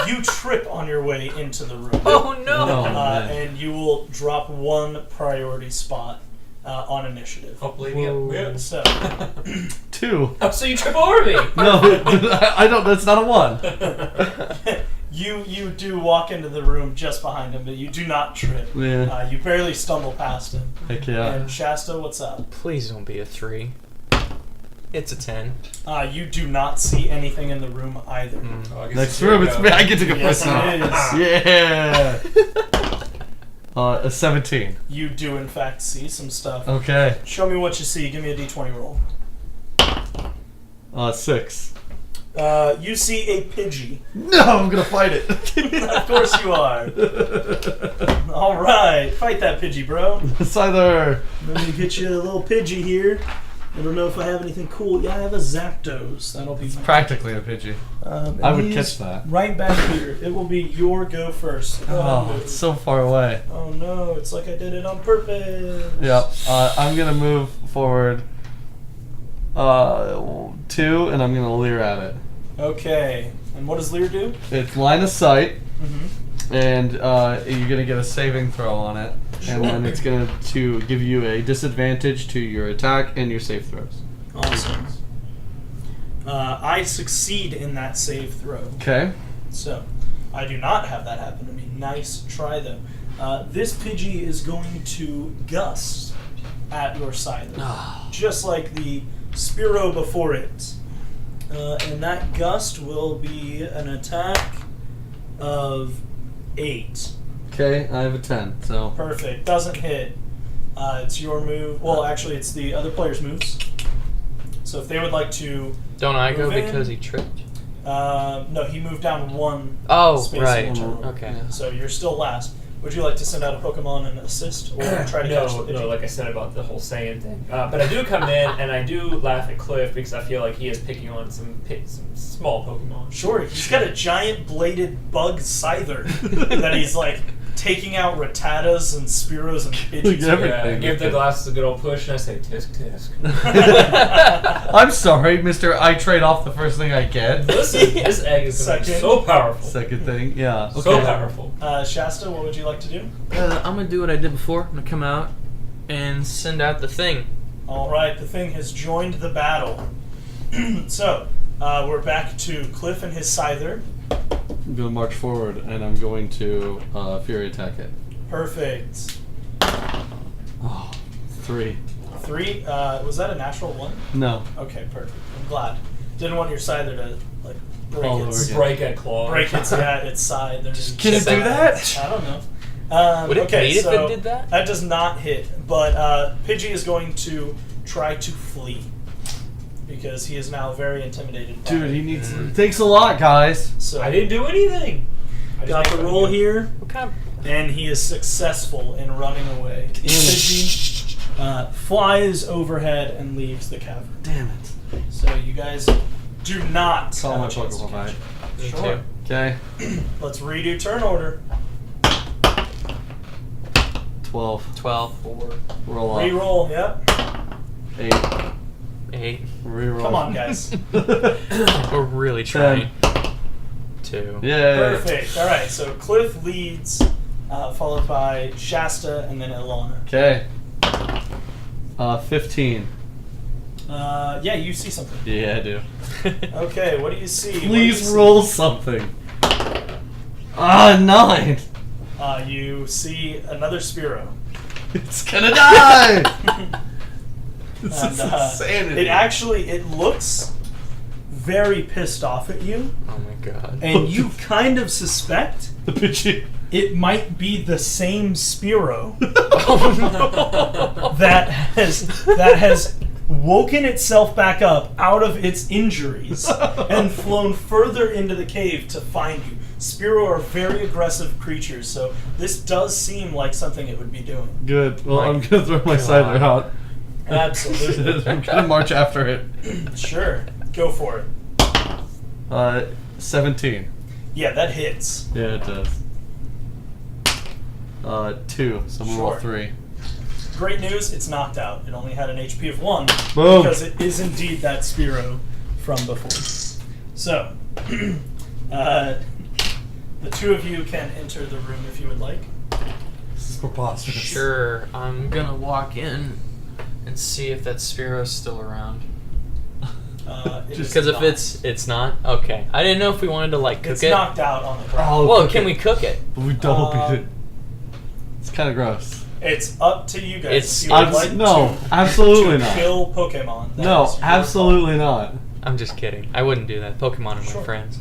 S1: You trip on your way into the room.
S4: Oh no!
S5: No. man.
S1: And you will drop 1 priority spot on initiative.
S2: Oh, bleeding up. Yeah.
S1: So,
S5: 2.
S2: Oh, so you trip over me.
S5: No, I don't. That's not a 1.
S1: you do walk into the room just behind him, but you do not trip.
S5: Yeah.
S1: You barely stumble past him.
S5: Heck yeah.
S1: And Shasta, what's up?
S4: Please don't be a 3. It's a 10.
S1: You do not see anything in the room either.
S2: Oh, I guess
S5: Next
S2: here
S5: room,
S2: we
S5: it's
S2: go.
S5: me. I get to go
S1: Yes,
S5: first now.
S1: it is.
S5: Yeah. A 17.
S1: You do, in fact, see some stuff.
S5: Okay.
S1: Show me what you see. Give me a d20 roll.
S5: 6.
S1: You see a Pidgey.
S5: No, I'm gonna fight it.
S1: Of course you are. All right, fight that Pidgey, bro.
S5: Scyther.
S1: Let me get you a little Pidgey here. I don't know if I have anything cool. Yeah, I have a Zapdos. That'll be fine.
S5: Practically a Pidgey.
S1: And
S5: I would
S1: he's
S5: catch that.
S1: Right back here. It will be your go first. Go ahead and
S5: Oh,
S1: move.
S5: it's so far away.
S1: Oh no, it's like I did it on purpose.
S5: Yep. I'm gonna move forward 2, and I'm gonna leer at it.
S1: Okay. And what does Lear do?
S5: It's line of sight,
S1: Mm-hmm.
S5: and you're gonna get a saving throw on it, and then it's gonna to give you a disadvantage to your attack and your save throws.
S1: Awesome. I succeed in that save throw.
S5: Okay.
S1: So, I do not have that happen to me. Nice try, though. This Pidgey is going to gust at your side, just like the Spearow before it. And that gust will be an attack of 8.
S5: Okay, I have a 10. So
S1: Perfect. Doesn't hit. It's your move. Well, actually, it's the other player's moves. So if they would like to...
S4: Don't I go
S1: Move in.
S4: because he tripped?
S1: no, he moved down 1
S4: Oh,
S1: space
S4: right.
S1: in general.
S4: Okay.
S1: So you're still last. Would you like to send out a Pokemon and assist, or try to catch the
S2: No,
S1: Pidgey?
S2: like I said about the whole Saiyan thing. But I do come in and I do laugh at Cliff because I feel like he is picking on some small Pokemon.
S1: Sure, he's got a giant bladed bug scyther that he's like taking out Rattatas and Spearows and Pidgeys.
S5: Yeah.
S2: Yeah, I
S5: Everything.
S2: give the glasses a good old push and I say, tisk, tisk.
S5: I'm sorry, Mister. I trade off the first thing I get.
S2: Listen, this egg is gonna be
S1: Second.
S2: so powerful.
S5: Second thing, yeah. Okay.
S2: So powerful.
S1: Shasta, what would you like to do?
S4: I'm gonna do what I did before. I'm gonna come out and send out the thing.
S1: All right, the thing has joined the battle. So, we're back to Cliff and his Scyther.
S5: I'm gonna march forward, and I'm going to Fury attack it.
S1: Perfect.
S5: Oh, 3.
S1: 3, was that a natural 1?
S5: No.
S1: Okay, perfect. I'm glad. Didn't want your Scyther to, like, break
S5: Fall
S1: its...
S5: over again.
S2: Break a claw.
S1: Break its, its side.
S5: Can it do that?
S1: I don't know.
S4: Would it
S1: okay,
S4: hate if
S1: so
S4: it did that?
S1: That does not hit, but Pidgey is going to try to flee because he is now very intimidated. By
S5: Dude, he
S1: it.
S5: needs. It takes a lot, guys.
S1: So
S2: I didn't do anything. I just
S1: got
S2: made
S1: the
S2: fun
S1: roll
S2: of you.
S1: here,
S4: What kind of...
S1: and he is successful in running away. Pidgey flies overhead and leaves the cavern.
S5: Damn it.
S1: So you guys do not
S5: Call
S1: have
S5: my
S1: a chance to
S5: Pokemon
S1: catch
S5: back.
S1: it.
S4: Me
S1: Sure.
S4: too.
S5: Okay.
S1: Let's redo turn order.
S5: 12.
S4: 12.
S2: 4.
S5: Roll off.
S1: Reroll. Yep.
S5: 8.
S4: 8.
S5: Reroll.
S1: Come on, guys.
S4: We're really trying. 2.
S5: Yay.
S1: Perfect. All right. So Cliff leads, followed by Shasta, and then Ilana.
S5: Okay. 15.
S1: Yeah, you see something.
S5: Yeah, I do.
S1: Okay. What do you see? What do
S5: Please
S1: you see?
S5: roll something. 9.
S1: You see another Spearow.
S5: It's gonna die. This
S1: And,
S5: is insanity.
S1: it looks very pissed off at you,
S4: Oh my god.
S1: and you kind of suspect
S5: the Pidgey.
S1: it might be the same Spearow that has woken itself back up out of its injuries and flown further into the cave to find you. Spearow are very aggressive creatures, so this does seem like something it would be doing.
S5: Good. Well,
S4: My
S5: I'm gonna throw my
S4: God.
S5: Scyther out.
S1: Absolutely.
S5: I'm gonna march after it.
S1: Sure. Go for it.
S5: 17.
S1: Yeah, that hits.
S5: Yeah, it does. 2. So I'm gonna roll
S1: Sure.
S5: 3.
S1: Great news, it's knocked out. It only had an HP of 1
S5: Boom.
S1: because it is indeed that Spearow from before. So, the two of you can enter the room if you would like.
S5: This is preposterous.
S4: Sure, I'm gonna walk in and see if that Sphero's still around. Because if it's not, okay. I didn't know if we wanted to like cook
S1: it's
S4: it.
S1: knocked out on the ground.
S5: Oh,
S4: Well,
S5: cook
S4: can
S5: it.
S4: we cook it?
S5: But we double beat it. It's kind of gross.
S1: It's up to you guys.
S4: It's-
S1: If you would like
S5: no,
S1: to,
S5: absolutely
S1: to
S5: not.
S1: kill Pokemon. that
S5: No,
S1: is your
S5: absolutely not.
S4: I'm just kidding. I wouldn't do that. Pokemon are
S1: Sure.
S4: my friends.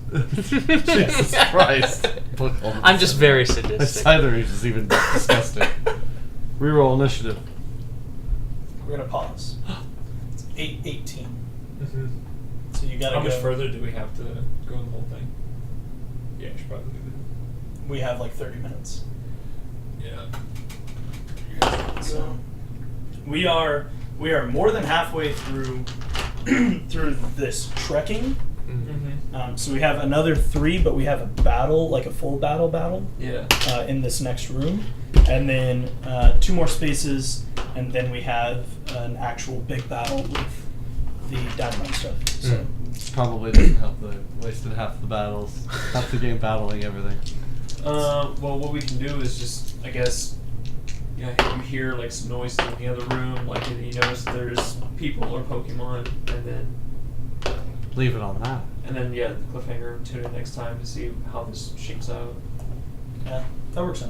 S5: Jesus Christ.
S4: I'm just very
S5: My
S4: sadistic.
S5: cider is even disgusting. Reroll initiative.
S1: fault. We're gonna pause. It's 8:18.
S2: Mm-hmm.
S1: So you gotta
S2: How
S1: go.
S2: much further do we have to go the whole thing? Yeah, I should probably do that.
S1: We have like 30 minutes.
S2: Yeah.
S1: So we are more than halfway through through this trekking.
S2: Mm-hmm.
S1: So we have another 3, but we have a battle, like a full battle
S2: Yeah.
S1: in this next room, and then 2 more spaces, and then we have an actual big battle with the dynamite stuff. So
S5: Probably doesn't help that I wasted half the battles. Half the game battling everything.
S2: Well, what we can do is just, I guess, you hear like some noises in the other room, like you notice there's people or Pokemon,
S5: Leave it on that.
S2: and then yeah, the cliffhanger. Tune in next time to see how this shapes out.
S1: yeah, that works out.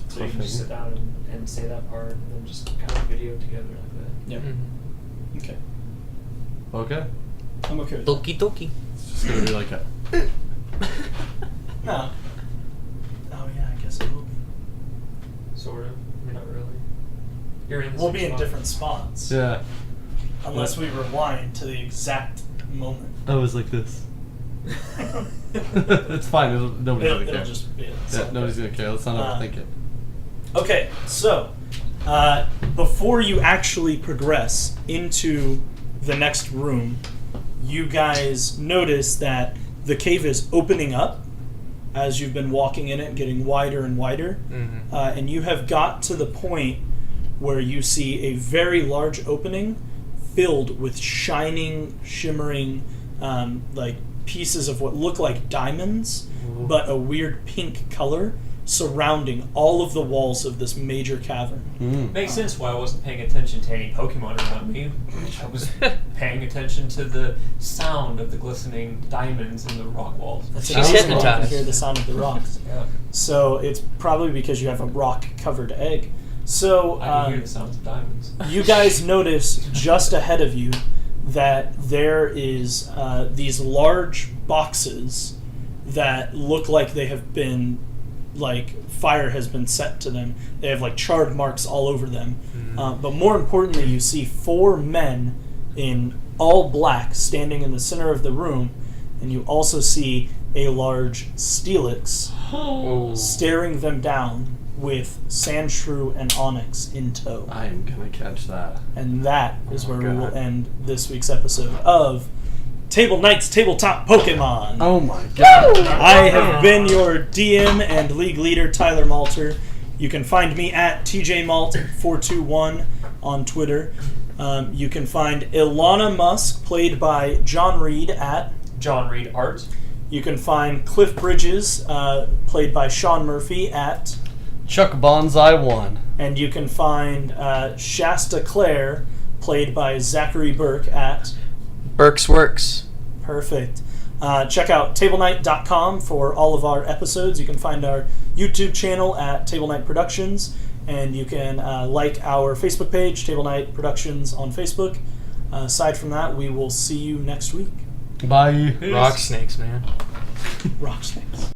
S2: So you can just sit down and say that part, and then just kind of video together like that.
S1: Yeah.
S4: Mhm.
S1: Okay.
S5: Okay.
S1: I'm okay with that.
S4: Doki doki.
S5: It's just gonna be like a.
S1: No. Oh yeah, I guess it will be.
S2: Sort of. I mean, not really. You're in. the
S1: We'll
S2: same
S1: be in
S2: spot.
S1: different spots.
S5: Yeah.
S1: Unless we rewind to the exact moment.
S5: I was like this. It's fine. Nobody's gonna
S1: It'll
S5: care.
S1: just be it.
S5: Yeah, nobody's gonna care. Let's not overthink it.
S1: Okay, so before you actually progress into the next room, you guys notice that the cave is opening up as you've been walking in it, getting wider and wider,
S4: Mhm.
S1: and you have got to the point where you see a very large opening filled with shining, shimmering, like pieces of what look like diamonds, but a weird pink color surrounding all of the walls of this major cavern.
S2: Makes sense why I wasn't paying attention to any Pokemon around me. I was paying attention to the sound of the glistening diamonds in the rock walls.
S1: That's
S4: She's
S1: amazing. You can
S4: hypnotized.
S1: hear the sound of the rocks.
S2: Yeah,
S1: So it's probably because you have a rock-covered egg. So
S2: I can hear the sounds of diamonds.
S1: you guys notice just ahead of you that there is these large boxes that look like they have been, like fire has been set to them. They have like charred marks all over them. But more importantly, you see 4 men in all black standing in the center of the room, and you also see a large Steelix
S4: Oh.
S1: staring them down with Sandshrew and Onyx in tow.
S5: I am gonna catch that.
S1: And that is
S5: Oh
S1: where
S5: my
S1: we will
S5: God.
S1: end this week's episode of Table Knights Tabletop Pokemon.
S5: Oh my god.
S1: I have been your DM and league leader, Tyler Malter. You can find me at TJMalt421 on Twitter. You can find Ilana Musk, played by John Reed, at.
S2: John Reed Art.
S1: You can find Cliff Bridges, played by Sean Murphy, at.
S5: Chuck Bonsai 1.
S1: And you can find Shasta Clare, played by Zachary Burke, at.
S4: Burke's Works.
S1: Perfect. Check out TableNight.com for all of our episodes. You can find our YouTube channel at Table Night Productions, and you can like our Facebook page, Table Night Productions on Facebook. Aside from that, we will see you next week.
S5: Bye.
S4: Rock snakes, man.
S1: Rock snakes.